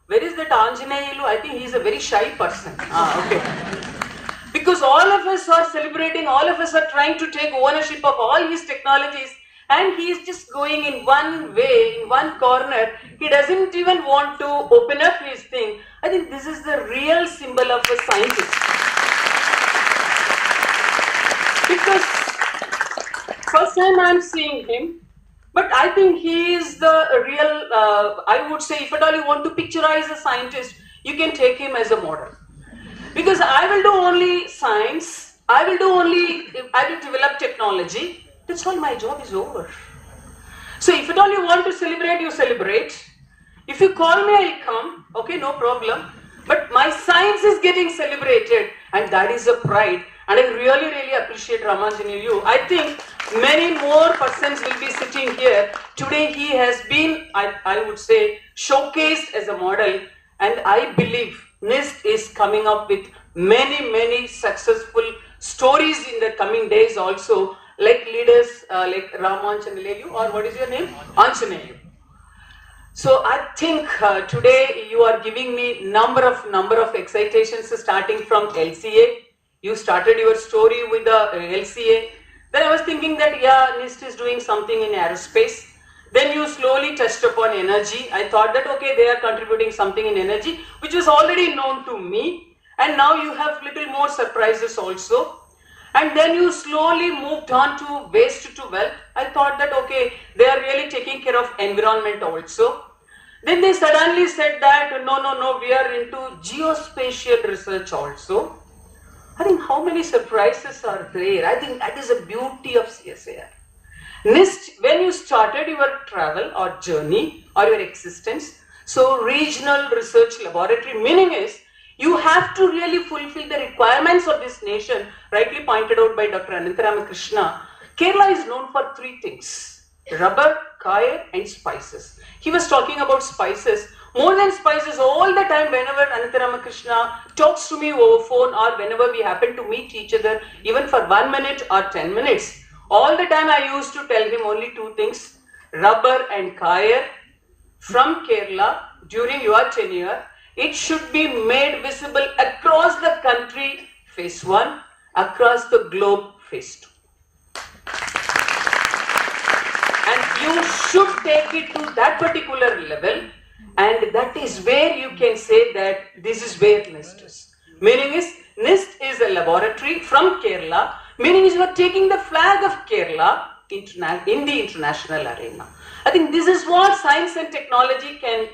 [SPEAKER 7] Where is that Anjaneyulu? I think he is a very shy person. Okay. Because all of us are celebrating, all of us are trying to take ownership of all his technologies, and he is just going in one way, in one corner. He doesn't even want to open up his thing. I think this is the real symbol of a scientist. Because first time I am seeing him, but I think he is the real, I would say, if at all you want to picturize a scientist, you can take him as a model. Because I will do only science, I will develop technology, that's all, my job is over. So if at all you want to celebrate, you celebrate. If you call me, I'll come, okay, no problem. But my science is getting celebrated, and that is a pride. And I really appreciate Ramanjani. I think many more persons will be sitting here. Today he has been, I would say, showcased as a model, and I believe NIIST is coming up with many successful stories in the coming days also, like leaders like Ramanjani, or what is your name? Anjaneyu. So I think today you are giving me number of excitations starting from LCA. You started your story with the LCA. Then I was thinking that yeah, NIST is doing something in aerospace. Then you slowly touched upon energy. I thought that okay, they are contributing something in energy, which was already known to me. And now you have little more surprises also. And then you slowly moved on to waste to wealth. I thought that okay, they are really taking care of environment also. Then they suddenly said that no, we are into geospatial research also. I think how many surprises are there? I think that is the beauty of CSIR. NIST, when you started your travel or journey or your existence, so regional research laboratory, meaning is you have to really fulfill the requirements of this nation, rightly pointed out by Dr. Anantha Ramakrishna. Kerala is known for three things: rubber, coir and spices. He was talking about spices. More than spices, all the time whenever Anantha Ramakrishna talks to me over phone or whenever we happen to meet each other, even for 1 minute or 10 minutes, all the time I used to tell him only two things: rubber and coir from Kerala during your tenure. It should be made visible across the country, phase 1, across the globe, phase 2. And you should take it to that particular level, and that is where you can say that this is where NIST is. Meaning is, NIST is a laboratory from Kerala, meaning is you are taking the flag of Kerala in the international arena. I think this is what science and technology can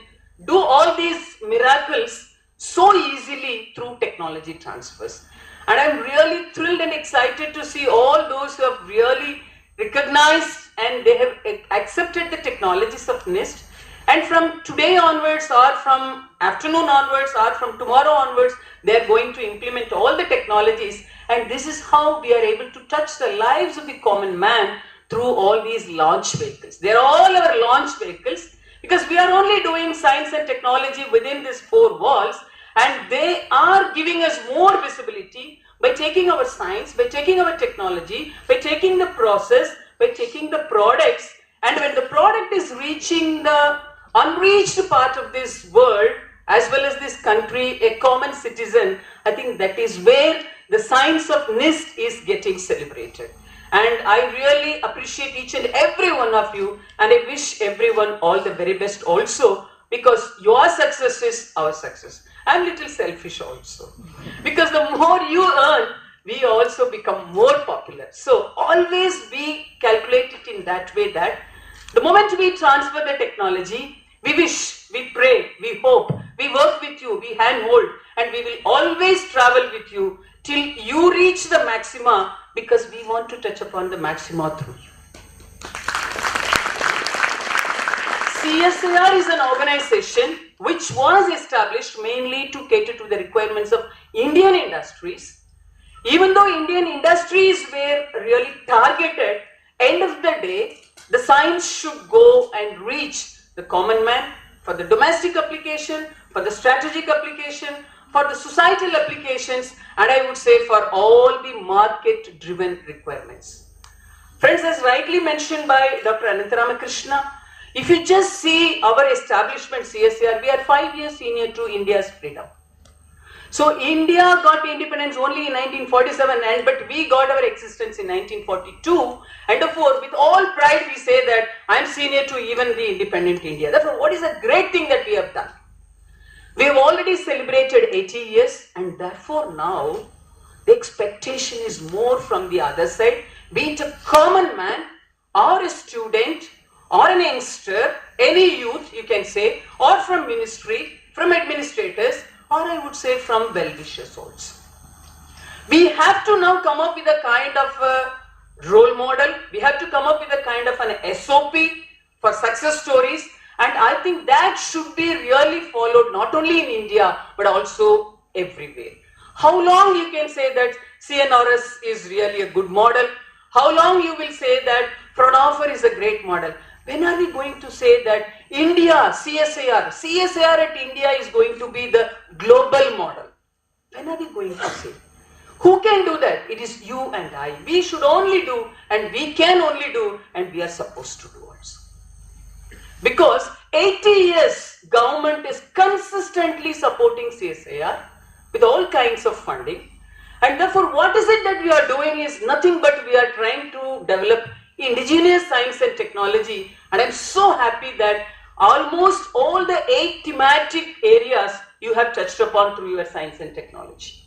[SPEAKER 7] do, all these miracles so easily through technology transfers. And I'm really thrilled and excited to see all those who have really recognized and they have accepted the technologies of NIST. And from today onwards, or from afternoon onwards, or from tomorrow onwards, they are going to implement all the technologies. And this is how we are able to touch the lives of the common man through all these launch vehicles. They are all our launch vehicles, because we are only doing science and technology within these four walls, and they are giving us more visibility by taking our science, by taking our technology, by taking the process, by taking the products. And when the product is reaching the unreached part of this world, as well as this country, a common citizen, I think that is where the science of NIST is getting celebrated. And I really appreciate each and every one of you, and I wish everyone all the very best also, because your success is our success. I'm a little selfish also, because the more you earn, we also become more popular. So always be calculated in that way, that the moment we transfer the technology, we wish, we pray, we hope, we work with you, we handhold, and we will always travel with you till you reach the maxima, because we want to touch upon the maxima through you. CSIR is an organization which was established mainly to cater to the requirements of Indian industries. Even though Indian industries were really targeted, end of the day, the science should go and reach the common man for the domestic application, for the strategic application, for the societal applications, and I would say for all the market-driven requirements. Friends, as rightly mentioned by Dr. Anantha Ramakrishna, if you just see our establishment CSIR, we are 5 years senior to India's freedom. So India got independence only in 1947, but we got our existence in 1942, and therefore with all pride we say that I am senior to even the independent India. Therefore, what is a great thing that we have done? We have already celebrated 80 years, and therefore now the expectation is more from the other side, be it a common man or a student or an youngster, any youth you can say, or from ministry, from administrators, or I would say from well-wishers also. We have to now come up with a kind of a role model, we have to come up with a kind of an SOP for success stories, and I think that should be really followed not only in India but also everywhere. How long you can say that CNRS is really a good model? How long you will say that Fraunhofer is a great model? When are we going to say that India, CSIR at India is going to be the global model? When are we going to say? Who can do that? It is you and I. We should only do, and we can only do, and we are supposed to do also. Because 80 years, government is consistently supporting CSIR with all kinds of funding. And therefore, what is it that we are doing is nothing but we are trying to develop indigenous science and technology. And I'm so happy that almost all the 8 thematic areas you have touched upon through your science and technology.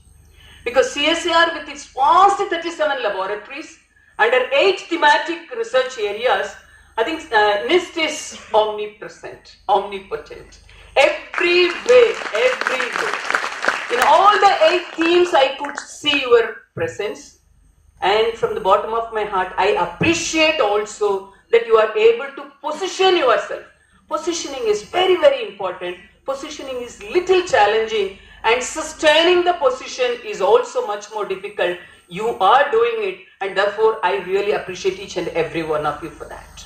[SPEAKER 7] Because CSIR with its vast 37 laboratories under 8 thematic research areas, I think NIIST is omnipresent, omnipotent. Everywhere. In all the 8 themes, I could see your presence. And from the bottom of my heart, I appreciate also that you are able to position yourself. Positioning is very, very important. Positioning is little challenging, and sustaining the position is also much more difficult. You are doing it, and therefore I really appreciate each and every one of you for that.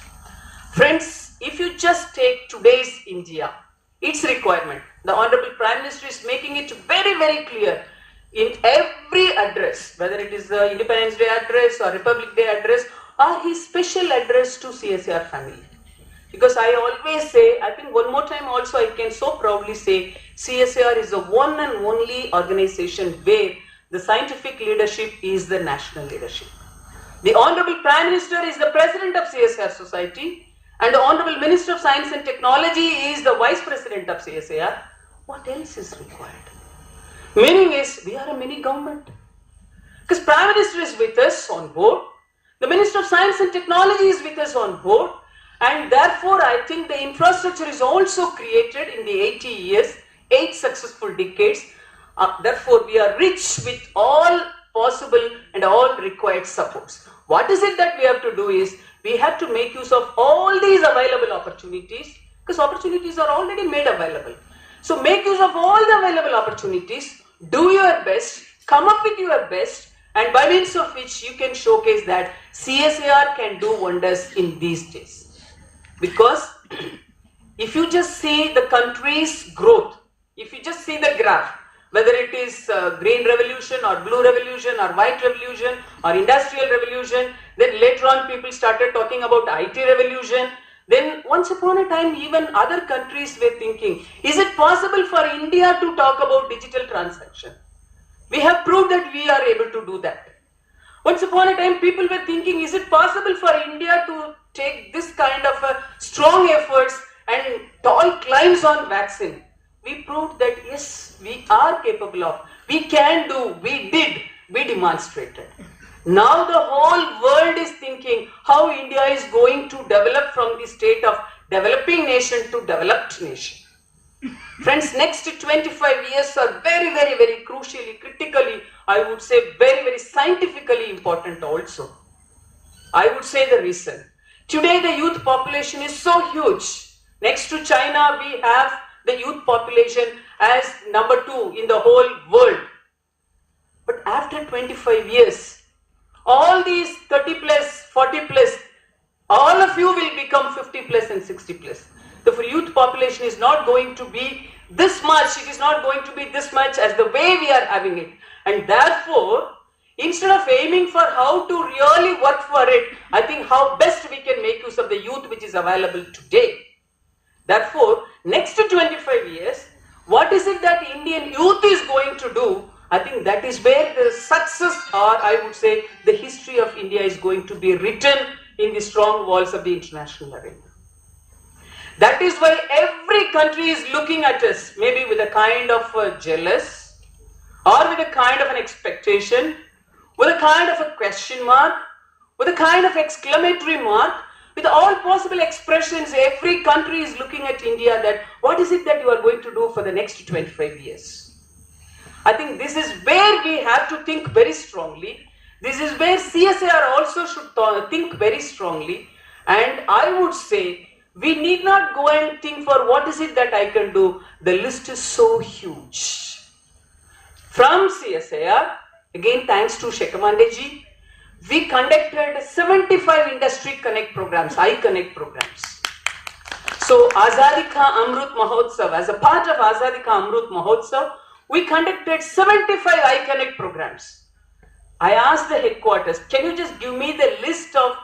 [SPEAKER 7] Friends, if you just take today's India, its requirement, the Honorable Prime Minister is making it very, very clear in every address, whether it is the Independence Day address or Republic Day address or his special address to CSIR family. Because I always say, I think one more time also I can so proudly say, CSIR is the one and only organization where the scientific leadership is the national leadership. The Honorable Prime Minister is the President of CSIR Society, and the Honorable Minister of Science and Technology is the Vice President of CSIR. What else is required? Meaning is, we are a mini government. Because Prime Minister is with us on board, the Minister of Science and Technology is with us on board, and therefore I think the infrastructure is also created in the 80 years, 8 successful decades. Therefore we are rich with all possible and all required supports. What is it that we have to do is, we have to make use of all these available opportunities, because opportunities are already made available. So make use of all the available opportunities, do your best, come up with your best, and by means of which you can showcase that CSIR can do wonders in these days. Because if you just see the country's growth, if you just see the graph, whether it is green revolution or blue revolution or white revolution or industrial revolution, then later on people started talking about IT revolution. Then once upon a time even other countries were thinking, is it possible for India to talk about digital transaction? We have proved that we are able to do that. Once upon a time people were thinking, is it possible for India to take this kind of strong efforts and tall climbs on vaccine? We proved that yes, we are capable of, we can do, we did, we demonstrated. Now the whole world is thinking how India is going to develop from the state of developing nation to developed nation. Friends, next 25 years are very, very, very crucially, critically, I would say very, very scientifically important also. I would say the reason. Today the youth population is so huge. Next to China, we have the youth population as number 2 in the whole world. But after 25 years, all these 30 plus, 40 plus, all of you will become 50 plus and 60 plus. The youth population is not going to be this much, it is not going to be this much as the way we are having it. And therefore, instead of aiming for how to really work for it, I think how best we can make use of the youth which is available today. Therefore, next 25 years, what is it that Indian youth is going to do? I think that is where the success, or I would say the history of India is going to be written in the strong walls of the international arena. That is why every country is looking at us, maybe with a kind of jealous, or with a kind of an expectation, with a kind of a question mark, with a kind of exclamatory mark, with all possible expressions. Every country is looking at India that what is it that you are going to do for the next 25 years. I think this is where we have to think very strongly. This is where CSIR also should think very strongly. And I would say, we need not go and think for what is it that I can do. The list is so huge. From CSIR, again thanks to Shekamandeji, we conducted 75 industry connect programs, I-Connect programs. So Azadi Ka Amrut Mahotsav, as a part of Azadi Ka Amrut Mahotsav, we conducted 75 I-Connect programs. I asked the headquarters, can you just give me the list of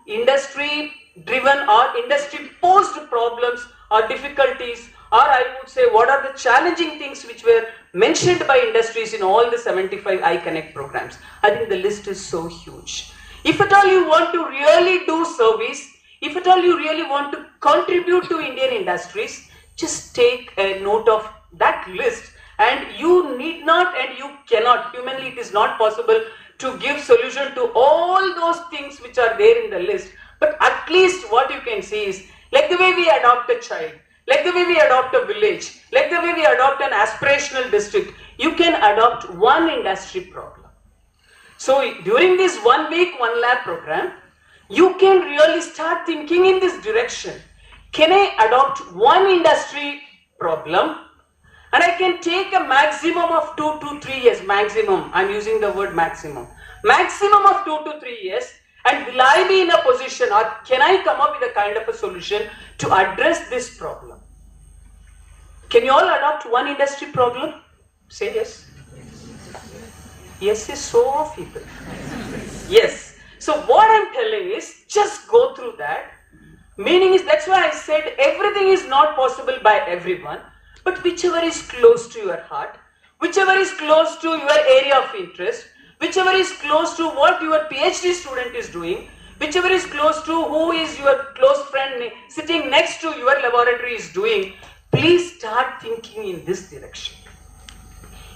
[SPEAKER 7] industry driven or industry posed problems or difficulties, or I would say what are the challenging things which were mentioned by industries in all the 75 I-Connect programs. I think the list is so huge. If at all you want to really do service, if at all you really want to contribute to Indian industries, just take a note of that list, and you need not and you cannot, humanly it is not possible to give solution to all those things which are there in the list, but at least what you can see is, like the way we adopt a child, like the way we adopt a village, like the way we adopt an aspirational district, you can adopt one industry problem. So during this 1 week, 1 lab program, you can really start thinking in this direction. Can I adopt one industry problem, and I can take a maximum of 2 to 3 years, maximum, I'm using the word maximum of 2 to 3 years, and will I be in a position, or can I come up with a kind of a solution to address this problem? Can you all adopt one industry problem? Say yes. Yes is so feeble. Yes. So what I'm telling is, just go through that. Meaning is, that's why I said everything is not possible by everyone, but whichever is close to your heart, whichever is close to your area of interest, whichever is close to what your PhD student is doing, whichever is close to who is your close friend sitting next to your laboratory is doing, please start thinking in this direction.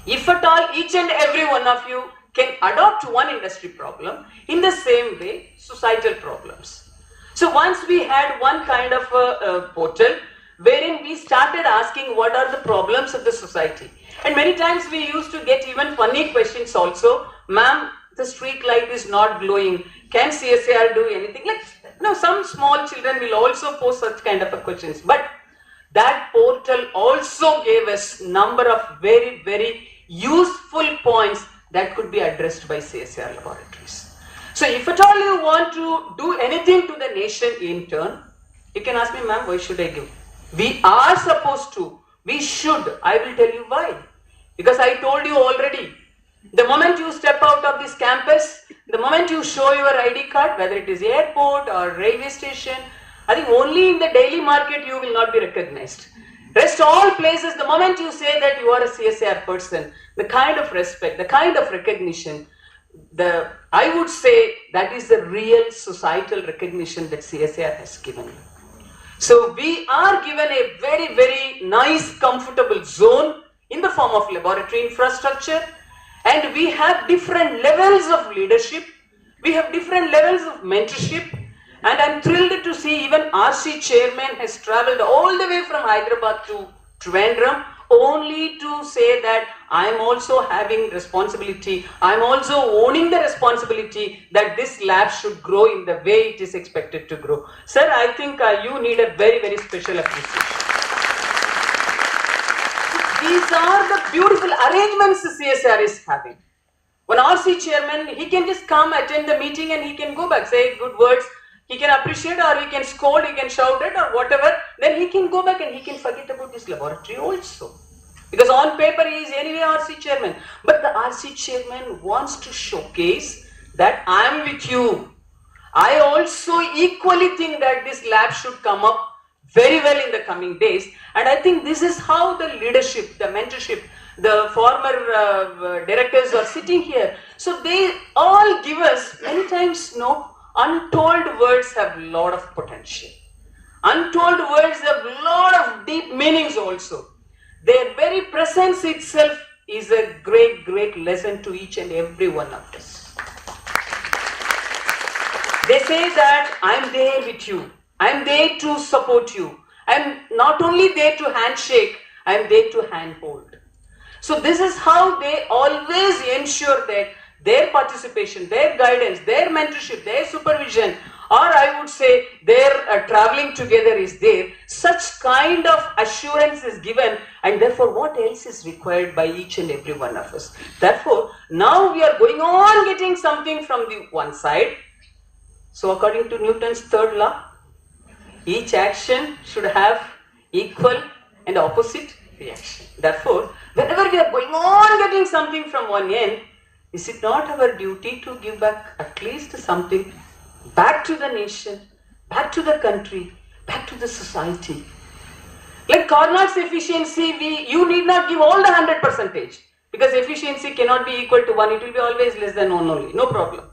[SPEAKER 7] If at all each and every one of you can adopt one industry problem, in the same way societal problems. So once we had one kind of a portal wherein we started asking what are the problems of the society, and many times we used to get even funny questions also. Ma'am, the street light is not glowing, can CSIR do anything? Like, no, some small children will also pose such kind of a questions, but that portal also gave us number of very, very useful points that could be addressed by CSIR laboratories. So if at all you want to do anything to the nation in turn, you can ask me, ma'am, why should I give? We are supposed to, we should. I will tell you why. Because I told you already, the moment you step out of this campus, the moment you show your ID card, whether it is airport or railway station, I think only in the daily market you will not be recognized. Rest all places, the moment you say that you are a CSIR person, the kind of respect, the kind of recognition, I would say that is the real societal recognition that CSIR has given. So we are given a very, very nice, comfortable zone in the form of laboratory infrastructure, and we have different levels of leadership, we have different levels of mentorship, and I'm thrilled to see even RC chairman has traveled all the way from Hyderabad to Trivandrum only to say that I'm also having responsibility, I'm also owning the responsibility that this lab should grow in the way it is expected to grow. Sir, I think you need a very, very special appreciation. These are the beautiful arrangements the CSIR is having. One RC chairman, he can just come, attend the meeting, and he can go back, say good words, he can appreciate, or he can scold, he can shout it, or whatever, then he can go back and he can forget about this laboratory also. Because on paper he is anyway RC chairman, but the RC chairman wants to showcase that I am with you. I also equally think that this lab should come up very well in the coming days, and I think this is how the leadership, the mentorship, the former directors are sitting here. So they all give us, many times, untold words have a lot of potential. Untold words have a lot of deep meanings also. Their very presence itself is a great, great lesson to each and every one of us. They say that I'm there with you. I'm there to support you. I'm not only there to handshake, I'm there to handhold. So this is how they always ensure that their participation, their guidance, their mentorship, their supervision, or I would say their traveling together is there. Such kind of assurance is given, and therefore what else is required by each and every one of us. Therefore, now we are going on getting something from the one side. So according to Newton's third law, each action should have equal and opposite reaction. Therefore, whenever we are going on getting something from one end, is it not our duty to give back at least something back to the nation, back to the country, back to the society? Like Carnot's efficiency, you need not give all the 100%, because efficiency cannot be equal to 1, it will be always less than 1 only, no problem.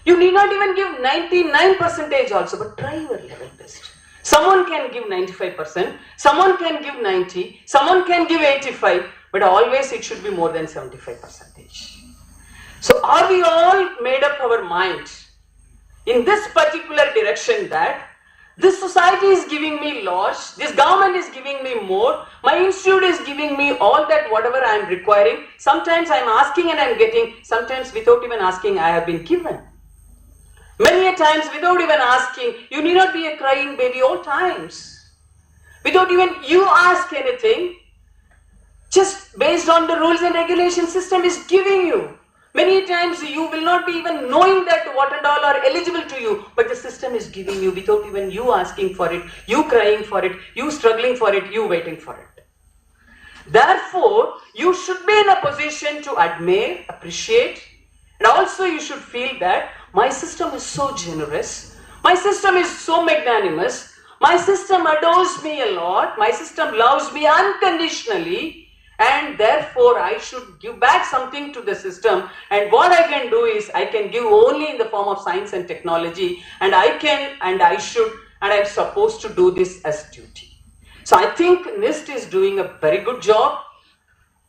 [SPEAKER 7] You need not even give 99% also, but try your level best. Someone can give 95%, someone can give 90, someone can give 85, but always it should be more than 75%. So are we all made up our mind in this particular direction that this society is giving me lots, this government is giving me more, my institute is giving me all that whatever I am requiring. Sometimes I am asking and I am getting, sometimes without even asking I have been given. Many a times without even asking, you need not be a crying baby all times. Without even you ask anything, just based on the rules and regulation system is giving you. Many times you will not be even knowing that what and all are eligible to you, but the system is giving you without even you asking for it, you crying for it, you struggling for it, you waiting for it. Therefore, you should be in a position to admire, appreciate, and also you should feel that my system is so generous, my system is so magnanimous, my system adores me a lot, my system loves me unconditionally, and therefore I should give back something to the system. And what I can do is I can give only in the form of science and technology, and I can and I should and I'm supposed to do this as duty. So I think NIST is doing a very good job,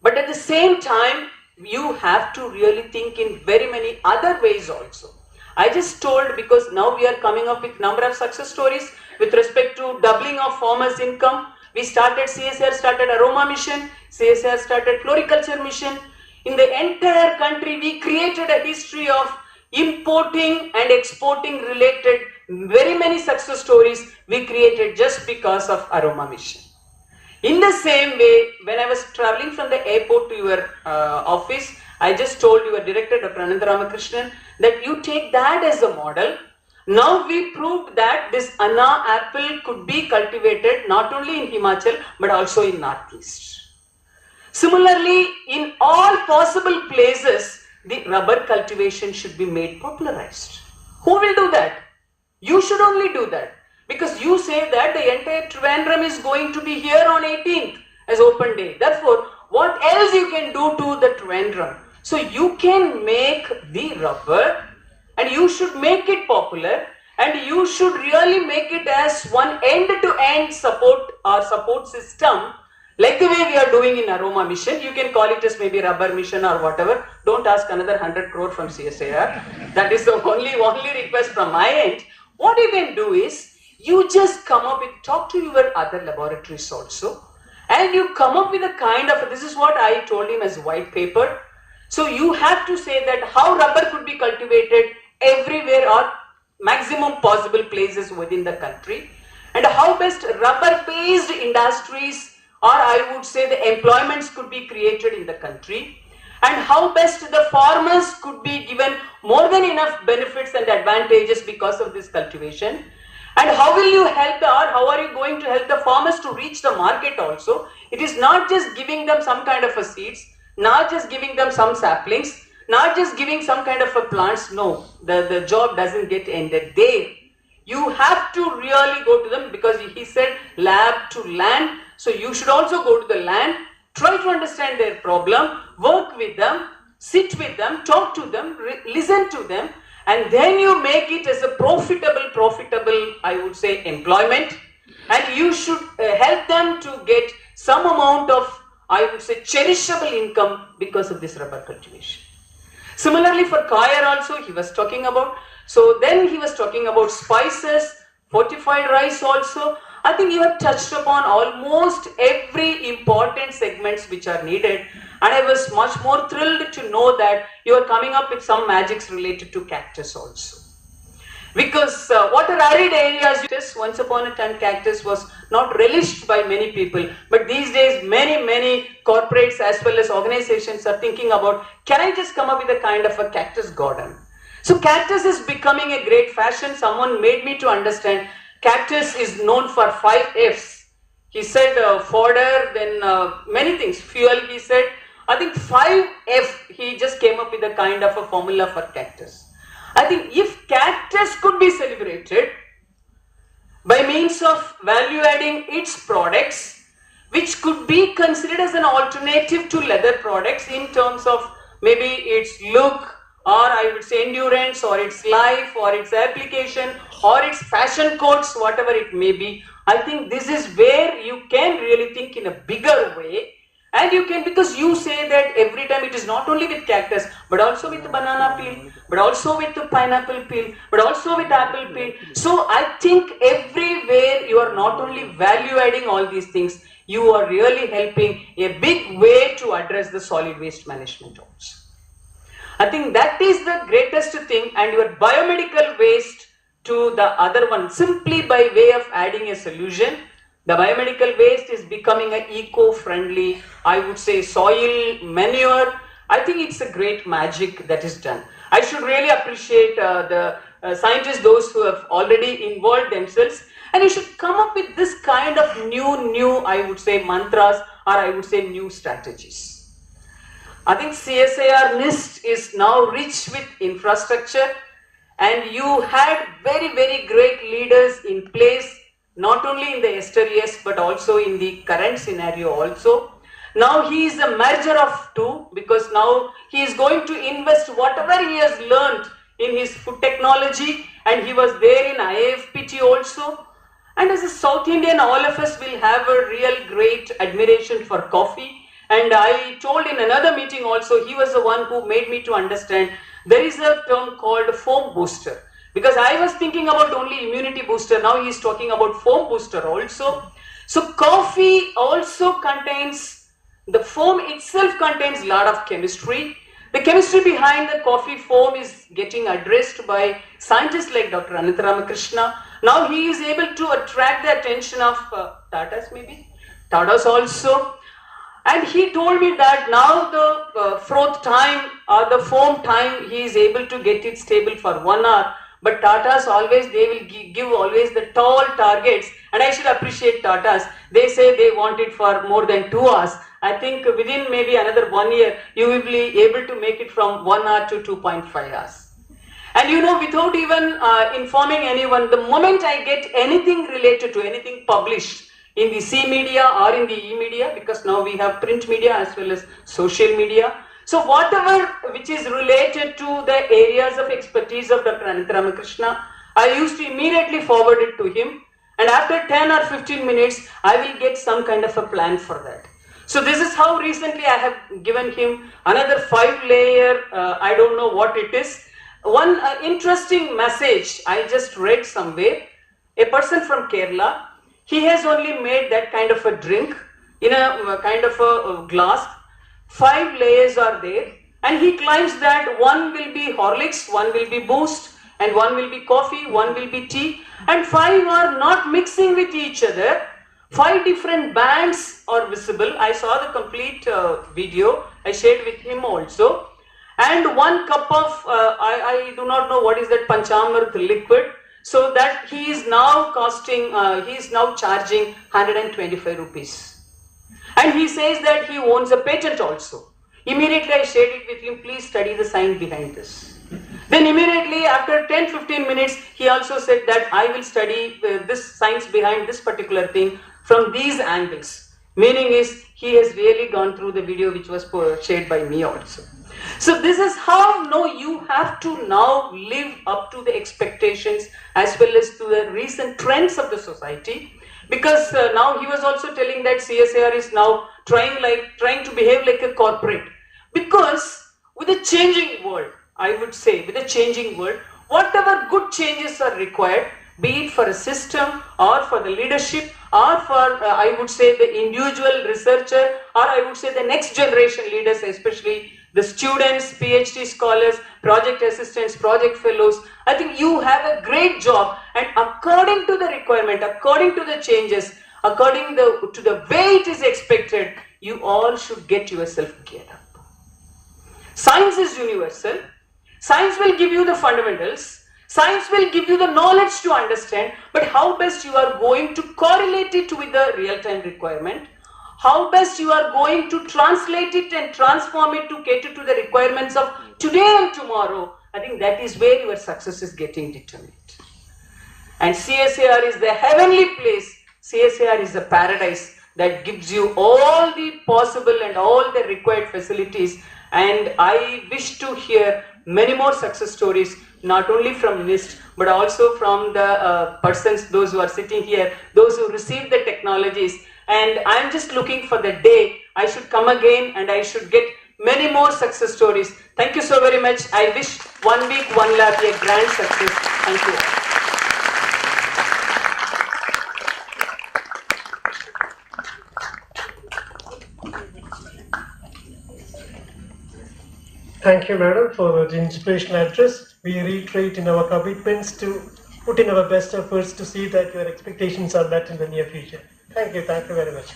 [SPEAKER 7] but at the same time you have to really think in very many other ways also. I just told, because now we are coming up with number of success stories with respect to doubling of farmers' income. We started, CSIR started aroma mission, CSIR started floriculture mission. In the entire country, we created a history of importing and exporting related very many success stories we created just because of aroma mission. In the same way, when I was traveling from the airport to your office, I just told your director, Dr. Ananda Ramakrishnan, that you take that as a model. Now we proved that this Anna apple could be cultivated not only in Himachal but also in Northeast. Similarly, in all possible places, the rubber cultivation should be made popularized. Who will do that? You should only do that. Because you say that the entire Trivandrum is going to be here on 18th as open day. Therefore, what else you can do to the Trivandrum? So you can make the rubber and you should make it popular, and you should really make it as one end-to-end support system, like the way we are doing in aroma mission. You can call it as maybe rubber mission or whatever. Don't ask another 100 crore from CSIR. That is the only request from my end. What you can do is, you just come up with, talk to your other laboratories also, and you come up with a kind of, this is what I told him as white paper. So you have to say that how rubber could be cultivated everywhere or maximum possible places within the country, and how best rubber based industries, or I would say the employments, could be created in the country, and how best the farmers could be given more than enough benefits and advantages because of this cultivation. And how will you help how are you going to help the farmers to reach the market also? It is not just giving them some kind of a seeds, not just giving them some saplings, not just giving some kind of a plants. No, the job doesn't get ended there. You have to really go to them, because he said lab to land. So you should also go to the land, try to understand their problem, work with them, sit with them, talk to them, listen to them, and then you make it as a profitable, I would say, employment, and you should help them to get some amount of, I would say, cherishable income because of this rubber cultivation. Similarly for coir also he was talking about. So then he was talking about spices, fortified rice also. I think you have touched upon almost every important segments which are needed, and I was much more thrilled to know that you are coming up with some magics related to cactus also. Because what are arid areas, once upon a time cactus was not relished by many people, but these days many corporates as well as organizations are thinking about, can I just come up with a kind of a cactus garden? So cactus is becoming a great fashion. Someone made me to understand cactus is known for 5 F's. He said fodder, then many things, fuel he said. I think 5 F, he just came up with a kind of a formula for cactus. I think if cactus could be celebrated by means of value adding its products which could be considered as an alternative to leather products in terms of maybe its look, or I would say endurance, or its life, or its application, or its fashion codes, whatever it may be. I think this is where you can really think in a bigger way. And you can, because you say that every time it is not only with cactus, but also with the banana peel, but also with the pineapple peel, but also with apple peel. So I think everywhere you are not only value adding all these things, you are really helping a big way to address the solid waste management also. I think that is the greatest thing, and your biomedical waste to the other one, simply by way of adding a solution. The biomedical waste is becoming an eco-friendly, I would say, soil manure. I think it's a great magic that is done. I should really appreciate the scientists, those who have already involved themselves, and you should come up with this kind of new, I would say, mantras, or I would say new strategies. I think CSIR-NIIST is now rich with infrastructure, and you had very great leaders in place, not only in the yesteryears but also in the current scenario also. Now he is a merger of two, because now he is going to invest whatever he has learned in his food technology, and he was there in IAFPT also. And as a South Indian, all of us will have a real great admiration for coffee. And I told in another meeting also, he was the one who made me to understand there is a term called foam booster. Because I was thinking about only immunity booster, now he is talking about foam booster also. So coffee also contains, the foam itself contains a lot of chemistry. The chemistry behind the coffee foam is getting addressed by scientists like Dr. Anantha Ramakrishna. Now he is able to attract the attention of Tatas maybe, Tatas also. And he told me that now the froth time or the foam time, he is able to get it stable for 1 hour. But Tatas always, they will give always the tall targets. And I should appreciate Tatas. They say they want it for more than 2 hours. I think within maybe another 1 year, you will be able to make it from 1 hour to 2.5 hours. And you know, without even informing anyone, the moment I get anything related to anything published in the C media or in the E media, because now we have print media as well as social media. So whatever which is related to the areas of expertise of Dr. Anantha Ramakrishna, I used to immediately forward it to him. And after 10 or 15 minutes, I will get some kind of a plan for that. So this is how recently I have given him another 5-layer, I don't know what it is. One interesting message I just read somewhere, a person from Kerala, he has only made that kind of a drink in a kind of a glass. 5 layers are there, and he claims that one will be Horlicks, one will be Boost, and one will be coffee, one will be tea, and 5 are not mixing with each other. 5 different bands are visible. I saw the complete video. I shared with him also. And 1 cup of, I do not know what is that Panchamrit liquid. So that he is now costing, he is now charging 125 rupees. And he says that he owns a patent also. Immediately I shared it with him, please study the science behind this. Then immediately after 10-15 minutes, he also said that I will study this science behind this particular thing from these angles. Meaning is, he has really gone through the video which was shared by me also. So this is how now you have to now live up to the expectations as well as to the recent trends of the society. Because now he was also telling that CSIR is now trying to behave like a corporate. Because with a changing world, I would say, with a changing world, whatever good changes are required, be it for a system or for the leadership or for, I would say, the individual researcher, or I would say the next generation leaders, especially the students, PhD scholars, project assistants, project fellows. I think you have a great job, and according to the requirement, according to the changes, according to the way it is expected, you all should get yourself geared up. Science is universal. Science will give you the fundamentals. Science will give you the knowledge to understand, but how best you are going to correlate it with the real-time requirement, how best you are going to translate it and transform it to cater to the requirements of today and tomorrow, I think that is where your success is getting determined. And CSIR is the heavenly place. CSIR is the paradise. that gives you all the possible and all the required facilities. And I wish to hear many more success stories, not only from NIST, but also from the persons, those who are sitting here, those who receive the technologies. And I'm just looking for the day I should come again and I should get many more success stories. Thank you so very much. I wish 1 week, 1 lab be a grand success. Thank you.
[SPEAKER 2] Thank you, Madam, for the inspirational address. We reiterate in our commitments to put in our best efforts to see that your expectations are met in the near future. Thank you very much.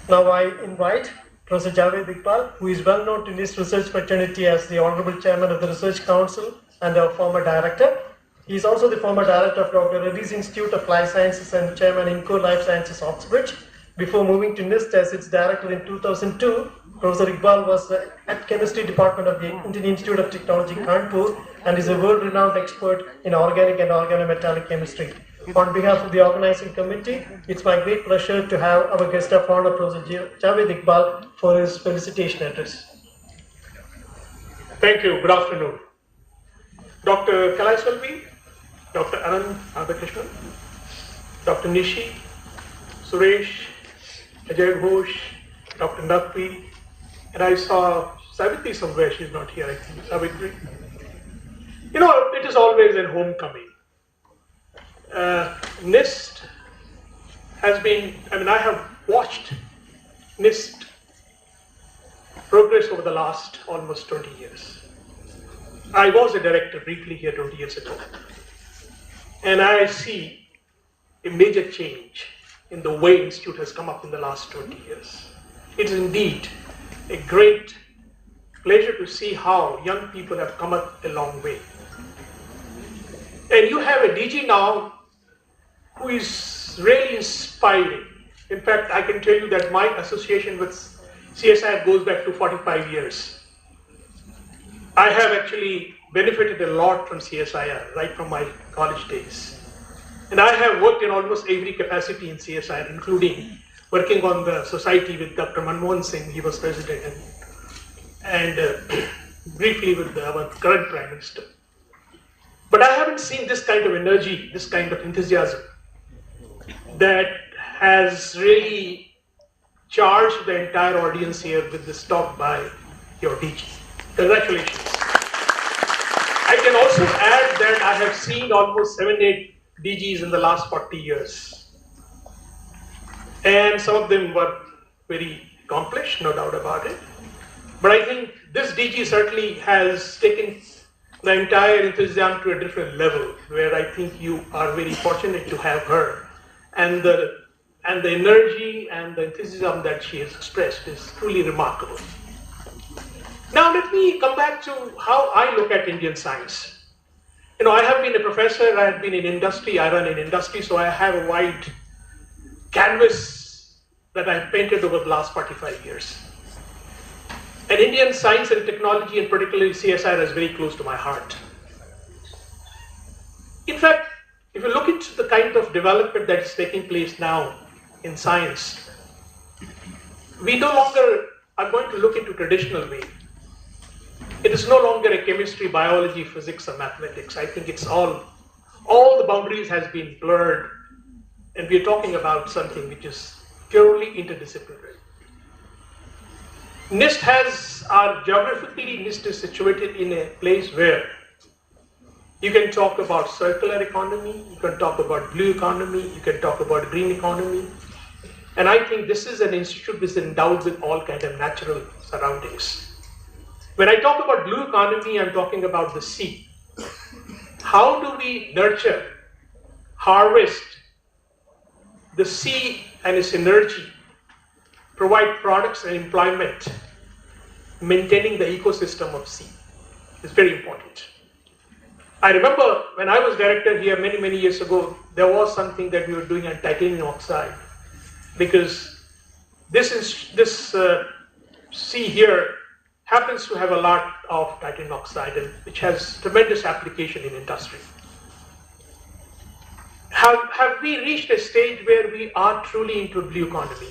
[SPEAKER 2] Now I invite Professor Javed Iqbal, who is well known to NIST research fraternity as the Honorable Chairman of the Research Council and our former Director. He is also the former Director of Dr. Reddy's Institute of Life Sciences and Chairman INCO Life Sciences, Oxbridge. Before moving to NIST as its Director in 2002, Professor Iqbal was at Chemistry Department of the Indian Institute of Technology, Kanpur, and is a world-renowned expert in organic and organometallic chemistry. On behalf of the organizing committee, it's my great pleasure to have our guest of honor, Professor Javed Iqbal, for his felicitation address.
[SPEAKER 8] Thank you. Good afternoon. Dr. Kalaiselvi, Dr. Anand Radhakrishnan, Dr. Nishi, Suresh, Ajay Ghosh, Dr. Naqvi, and I saw Savitri somewhere. She's not here, I think. Savitri. You know, it is always a homecoming. NIST has been, I have watched NIST progress over the last almost 20 years. I was a director briefly here 20 years ago, and I see a major change in the way Institute has come up in the last 20 years. It is indeed a great pleasure to see how young people have come up a long way. And you have a DG now who is really inspiring. In fact, I can tell you that my association with CSIR goes back to 45 years. I have actually benefited a lot from CSIR right from my college days. And I have worked in almost every capacity in CSIR, including working on the society with Dr. Manmohan Singh, he was president, and briefly with our current Prime Minister. But I haven't seen this kind of energy, this kind of enthusiasm that has really charged the entire audience here with this talk by your DG. Congratulations. I can also add that I have seen almost 7-8 DGs in the last 40 years. And some of them were very accomplished, no doubt about it. But I think this DG certainly has taken the entire enthusiasm to a different level, where I think you are very fortunate to have her. And the energy and the enthusiasm that she has expressed is truly remarkable. Now let me come back to how I look at Indian science. You know, I have been a professor, I have been in industry, I run in industry, so I have a wide canvas that I've painted over the last 45 years. And Indian science and technology, and particularly CSIR, is very close to my heart. In fact, if you look into the kind of development that is taking place now in science, we no longer are going to look into traditional way. It is no longer a chemistry, biology, physics, or mathematics. I think it's all the boundaries has been blurred, and we're talking about something which is purely interdisciplinary. Geographically, NIST is situated in a place where you can talk about circular economy, you can talk about blue economy, you can talk about green economy. And I think this is an institute which is endowed with all kinds of natural surroundings. When I talk about blue economy, I'm talking about the sea. How do we nurture, harvest the sea and its energy, provide products and employment, maintaining the ecosystem of sea? It's very important. I remember when I was director here many years ago, there was something that we were doing on titanium oxide, because this sea here happens to have a lot of titanium oxide, and which has tremendous application in industry. Have we reached a stage where we are truly into a blue economy?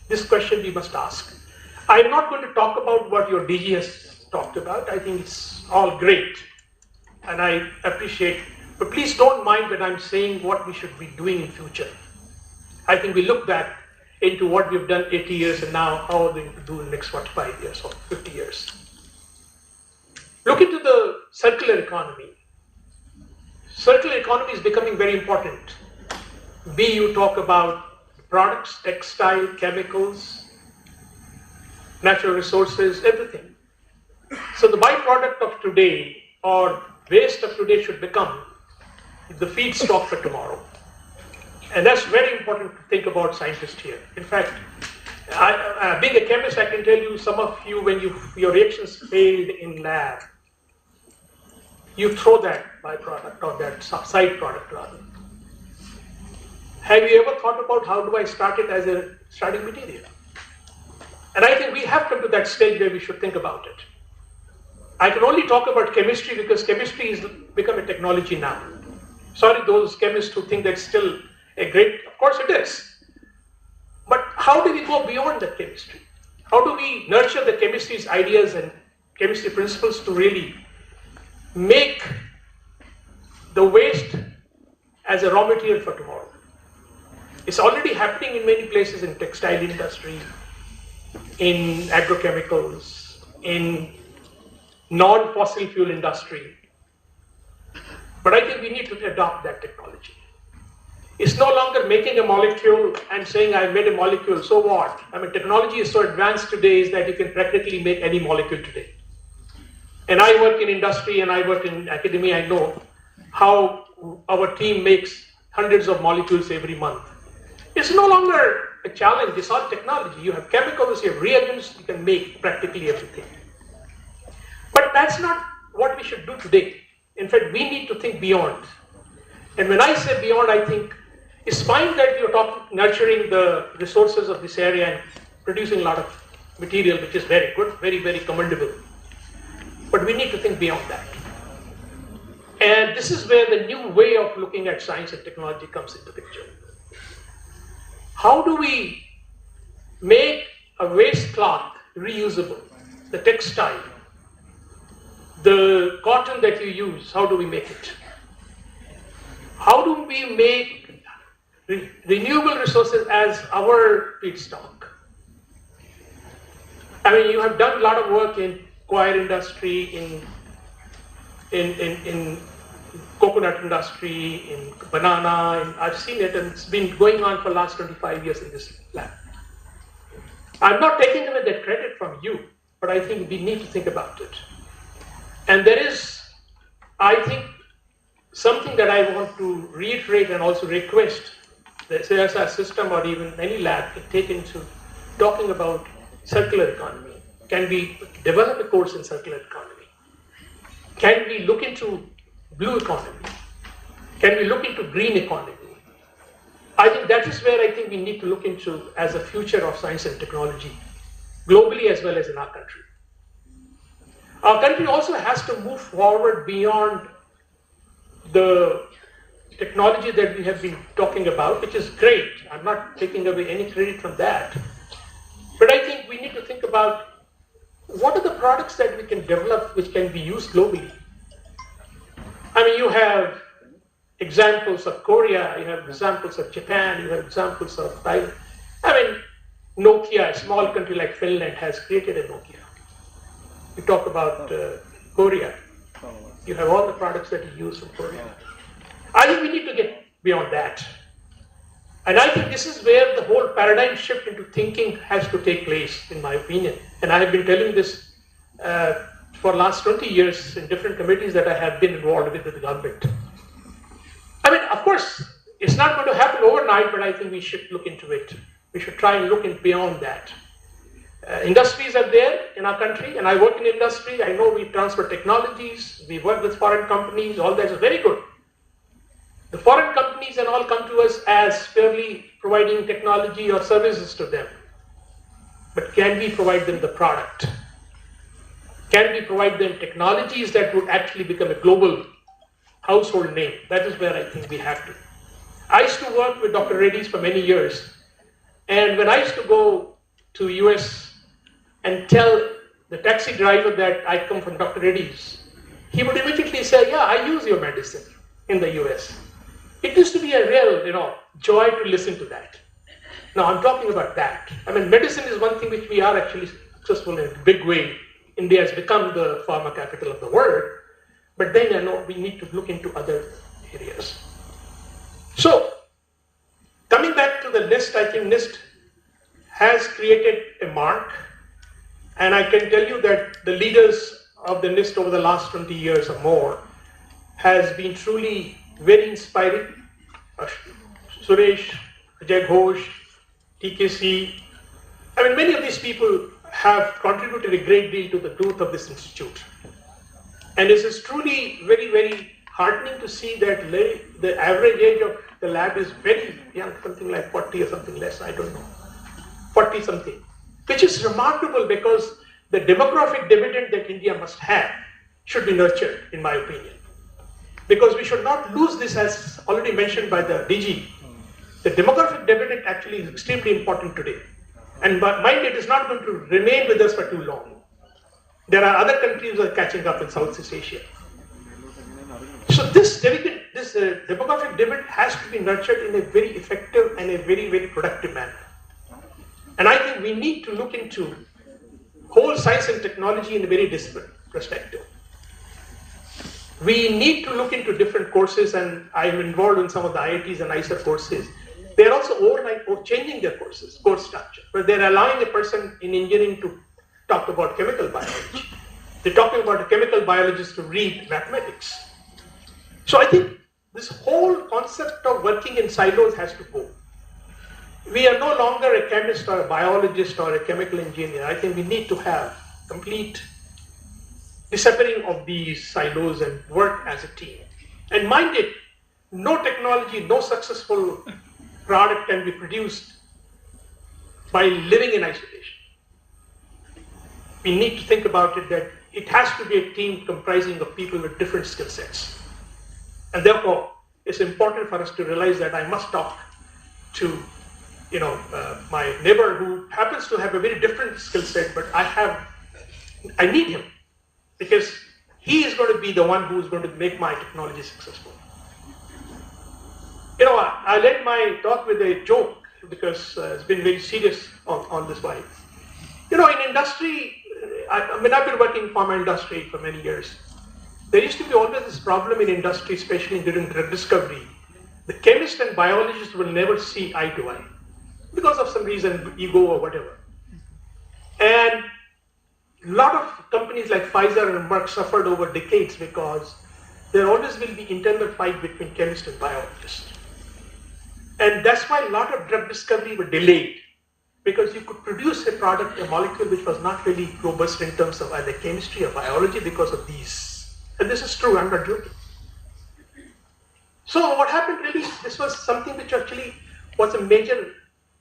[SPEAKER 8] This question we must ask. I'm not going to talk about what your DG has talked about. I think it's all great and I appreciate, but please don't mind when I'm saying what we should be doing in future. I think we look back into what we've done 80 years and now how are we going to do in the next 45 years or 50 years. Look into the circular economy. Circular economy is becoming very important. Be you talk about products, textile, chemicals, natural resources, everything. So the byproduct of today or waste of today should become the feedstock for tomorrow. And that's very important to think about scientists here. In fact, being a chemist, I can tell you, some of you, when your reactions failed in lab, you throw that byproduct or that side product rather. Have you ever thought about how do I start it as a starting material? And I think we have come to that stage where we should think about it. I can only talk about chemistry because chemistry has become a technology now. Sorry, those chemists who think that's still a great, of course it is. But how do we go beyond that chemistry? How do we nurture the chemistry's ideas and chemistry principles to really make the waste as a raw material for tomorrow? It's already happening in many places, in textile industry, in agrochemicals, in non-fossil fuel industry. But I think we need to adopt that technology. It's no longer making a molecule and saying I made a molecule, so what? I mean, technology is so advanced today is that you can practically make any molecule today. And I work in industry and I work in academia, I know how our team makes hundreds of molecules every month. It's no longer a challenge, it's all technology. You have chemicals, you have reagents, you can make practically everything. But that's not what we should do today. In fact, we need to think beyond. And when I say beyond, I think it's fine that you're nurturing the resources of this area and producing a lot of material, which is very good, very, very commendable. But we need to think beyond that. And this is where the new way of looking at science and technology comes into the picture. How do we make a waste cloth reusable, the textile, the cotton that you use, how do we make it? How do we make renewable resources as our feedstock? I mean, you have done a lot of work in coir industry, in coconut industry, in banana, and I've seen it and it's been going on for the last 25 years in this lab. I'm not taking away that credit from you, but I think we need to think about it. And there is, I think, something that I want to reiterate and also request the CSIR system or even any lab can take into talking about circular economy. Can we develop a course in circular economy? Can we look into blue economy? Can we look into green economy? I think that is where I think we need to look into as a future of science and technology, globally as well as in our country. Our country also has to move forward beyond the technology that we have been talking about, which is great. I'm not taking away any credit from that. But I think we need to think about what are the products that we can develop which can be used globally. I mean, you have examples of Korea, you have examples of Japan, you have examples of Thailand. I mean, Nokia, a small country like Finland, has created a Nokia. You talk about Korea. You have all the products that you use from Korea. I think we need to get beyond that. And I think this is where the whole paradigm shift into thinking has to take place, in my opinion. And I have been telling this for the last 20 years in different committees that I have been involved with the government. I mean, of course, it's not going to happen overnight, but I think we should look into it. We should try and look beyond that. Industries are there in our country, and I work in industry. I know we transfer technologies, we work with foreign companies, all that is very good. The foreign companies and all come to us as purely providing technology or services to them. But can we provide them the product? Can we provide them technologies that would actually become a global household name? That is where I think we have to. I used to work with Dr. Reddy's for many years. And when I used to go to US and tell the taxi driver that I come from Dr. Reddy's, he would immediately say, yeah, I use your medicine in the US. It used to be a real, joy to listen to that. Now I'm talking about that. I mean, medicine is one thing which we are actually successful in a big way. India has become the pharma capital of the world. But then we need to look into other areas. So, coming back to the NIST, I think NIST has created a mark, and I can tell you that the leaders of the NIST over the last 20 years or more has been truly very inspiring. Suresh, Ajay Ghosh, TKC, I mean, many of these people have contributed a great deal to the growth of this institute. And this is truly very, very heartening to see that the average age of the lab is very young, something like 40 or something less, I don't know, 40 something, which is remarkable because the demographic dividend that India must have should be nurtured, in my opinion. Because we should not lose this, as already mentioned by the DG. The demographic dividend actually is extremely important today. And mind, it is not going to remain with us for too long. There are other countries that are catching up in Southeast Asia. So this demographic dividend has to be nurtured in a very effective and a very, very productive manner. And I think we need to look into whole science and technology in a very disparate perspective. We need to look into different courses, and I'm involved in some of the IITs and ISR courses. They're also overnight changing their course structure, but they're allowing a person in engineering to talk about chemical biology. They're talking about a chemical biologist to read mathematics. So I think this whole concept of working in silos has to go. We are no longer a chemist or a biologist or a chemical engineer. I think we need to have complete disappearing of these silos and work as a team. And mind it, no technology, no successful product can be produced by living in isolation. We need to think about it that it has to be a team comprising of people with different skill sets. And therefore, it's important for us to realize that I must talk to my neighbor who happens to have a very different skill set, but I need him because he is going to be the one who is going to make my technology successful. I led my talk with a joke because it's been very serious on this one. In industry, I've been working in pharma industry for many years. There used to be always this problem in industry, especially during drug discovery. The chemist and biologist will never see eye to eye because of some reason, ego or whatever. And a lot of companies like Pfizer and Merck suffered over decades because there always will be internal fight between chemists and biologists. And that's why a lot of drug discovery were delayed, because you could produce a product, a molecule which was not really robust in terms of either chemistry or biology because of these. And this is true, I'm not joking. So what happened really, this was something which actually was a major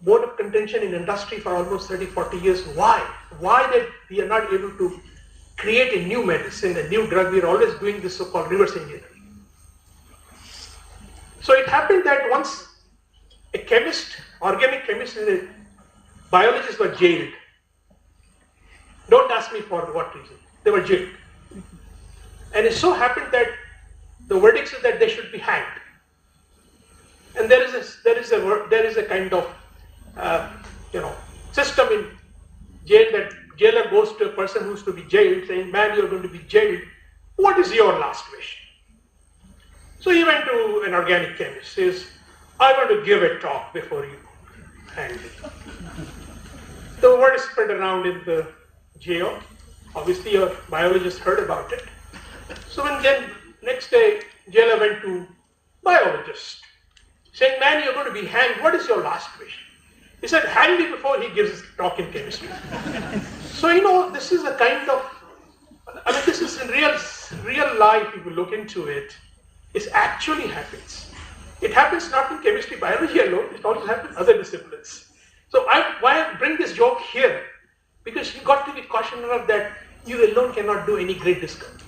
[SPEAKER 8] bone of contention in industry for almost 30, 40 years. Why? Why that we are not able to create a new medicine, a new drug? We are always doing this so-called reverse engineering. So it happened that once a chemist, organic chemist and a biologist were jailed. Don't ask me for what reason. They were jailed. And it so happened that the verdict is that they should be hanged. And there is a kind of system in jail that jailer goes to a person who's to be jailed saying, man, you're going to be jailed. What is your last wish? So he went to an organic chemist, says, I want to give a talk before you hang me. The word spread around in the jail. Obviously, your biologist heard about it. So when then next day, jailer went to biologist, saying, man, you're going to be hanged. What is your last wish? He said, hang me before he gives his talk in chemistry. So, this is a kind of, this is in real life, if you look into it, it actually happens. It happens not in chemistry, biology alone, it also happens in other disciplines. So why I bring this joke here? Because you got to be cautionary of that you alone cannot do any great discovery.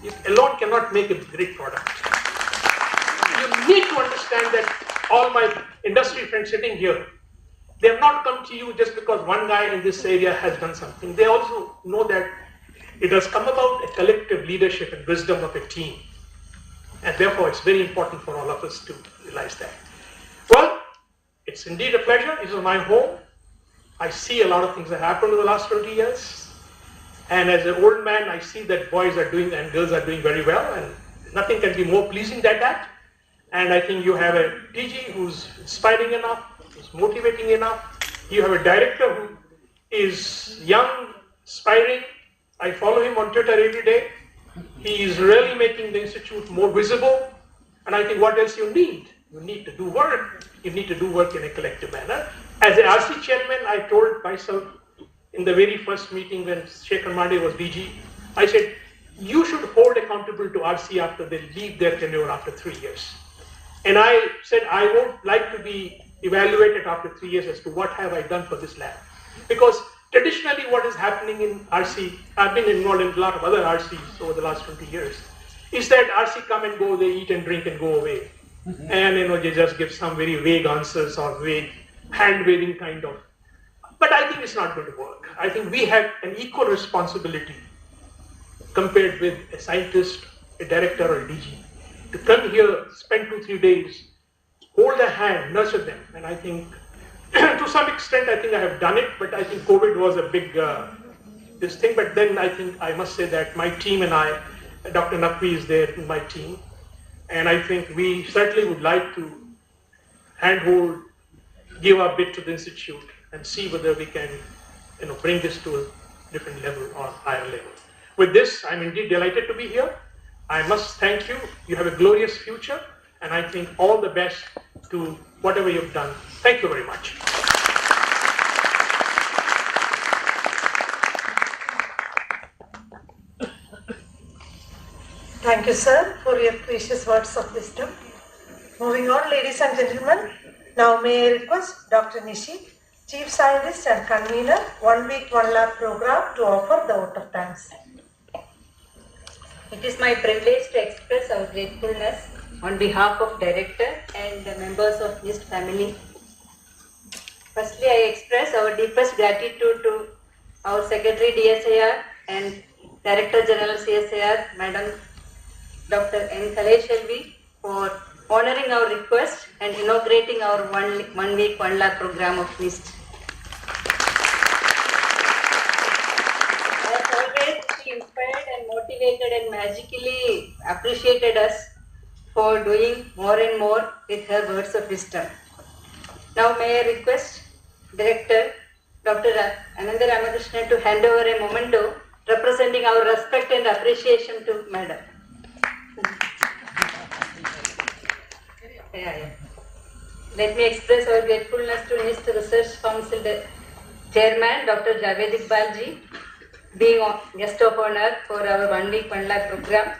[SPEAKER 8] You alone cannot make a great product. You need to understand that all my industry friends sitting here, they have not come to you just because one guy in this area has done something. They also know that it has come about a collective leadership and wisdom of a team. And therefore, it's very important for all of us to realize that. Well, it's indeed a pleasure. This is my home. I see a lot of things that happened in the last 20 years. And as an old man, I see that boys are doing and girls are doing very well. And nothing can be more pleasing than that. And I think you have a DG who's inspiring enough, who's motivating enough. You have a director who is young, inspiring. I follow him on Twitter every day. He is really making the institute more visible. And I think what else you need? You need to do work. You need to do work in a collective manner. As an RC chairman, I told myself in the very first meeting when Shekhar Mande was DG, I said, you should hold accountable to RC after they leave their tenure after 3 years. And I said, I would like to be evaluated after 3 years as to what have I done for this lab. Because traditionally what is happening in RC, I've been involved in a lot of other RCs over the last 20 years, is that RC come and go, they eat and drink and go away. And they just give some very vague answers or vague hand-waving kind of. But I think it's not going to work. I think we have an equal responsibility compared with a scientist, a director or a DG, to come here, spend 2-3 days, hold their hand, nurture them. And I think to some extent, I think I have done it, but I think COVID was a big this thing. But then I think I must say that my team and I, Dr. Naqvi is there in my team, and I think we certainly would like to handhold, give our bit to the institute and see whether we can bring this to a different level or higher level. With this, I'm indeed delighted to be here. I must thank you. You have a glorious future, and I think all the best to whatever you've done. Thank you very much.
[SPEAKER 1] Thank you, sir, for your precious words of wisdom. Moving on, ladies and gentlemen, now may I request Dr. Nishi, Chief Scientist and Convener, 1 Week 1 Lab program, to offer the vote of thanks.
[SPEAKER 9] It is my privilege to express our gratefulness on behalf of Director and the members of NIIST family. Firstly, I express our deepest gratitude to our Secretary DSIR and Director General CSIR, Madam Dr. N. Kalai for honoring our request and inaugurating our 1 Week 1 Lab program of NIIST. As always, she inspired and motivated and magically appreciated us for doing more and more with her words of wisdom. Now may I request Director Dr. Ananda Ramakrishnan to hand over a memento representing our respect and appreciation to Madam. Let me express our gratefulness to NIIST Research Council Chairman Dr. Javed Iqbalji, being guest of honor for our 1 Week 1 Lab program.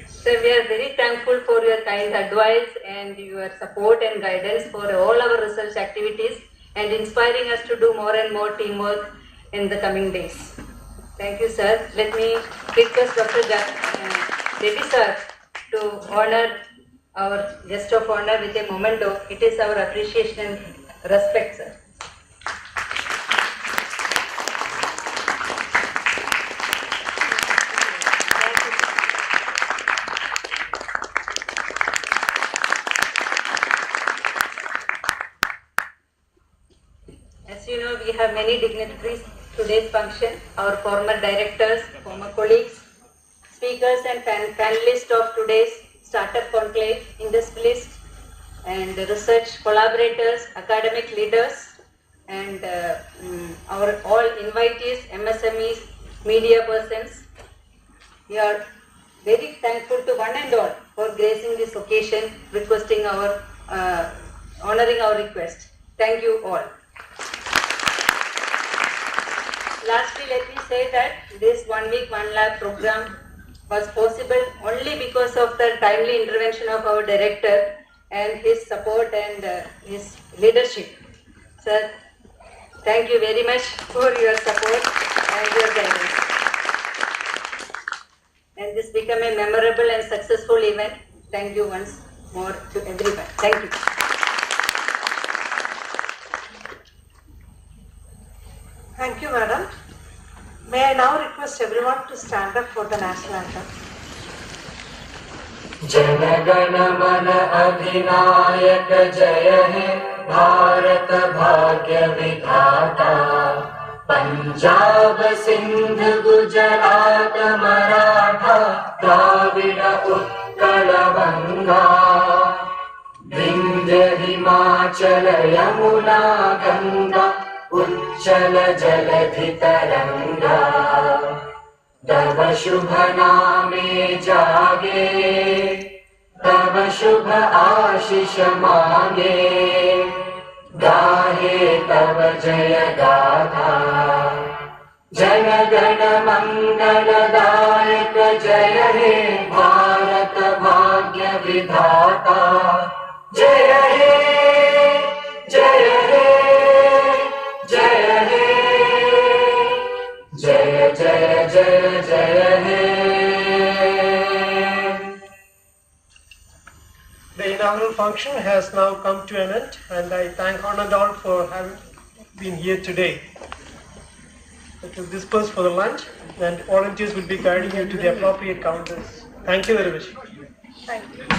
[SPEAKER 9] So we are very thankful for your kind advice and your support and guidance for all our research activities and inspiring us to do more and more teamwork in the coming days. Thank you, sir. Let me request Dr. Devi sir to honor our guest of honor with a memento. It is our appreciation and respect, sir. As you know, we have many dignitaries today's function, our former directors, former colleagues, speakers and panelists of today's Startup Conclave, industrialists and research collaborators, academic leaders, and our all invitees, MSMEs, media persons. We are very thankful to one and all for gracing this occasion, requesting our, honoring our request. Thank you all. Lastly, let me say that this 1 Week 1 Lab program was possible only because of the timely intervention of our director and his support and his leadership. Sir, thank you very much for your support and your guidance. And this became a memorable and successful event. Thank you once more to everyone. Thank you.
[SPEAKER 1] Thank you, madam. May I now request everyone to stand up for the national anthem.
[SPEAKER 10] जनगण मन अधिनायक जय हे भारत भाग्य विधाता पंजाब सिंध गुजरात मराठा द्राविड उत्कल गंगा विंध्य हिमाचल यमुना गंगा उच्चल जलधि तरंगा तव शुभ नामे जागे तव शुभ आशीष मांगे गाहे तव जय गाथा जन गण मंगल दायक जय हे भारत भाग्य विधाता जय हे जय हे जय हे जय जय जय जय हे.
[SPEAKER 2] The inaugural function has now come to an end, and I thank Honored all for having been here today. It will disperse for the lunch, and volunteers will be guiding you to the appropriate counters. Thank you very much.
[SPEAKER 1] Thank you.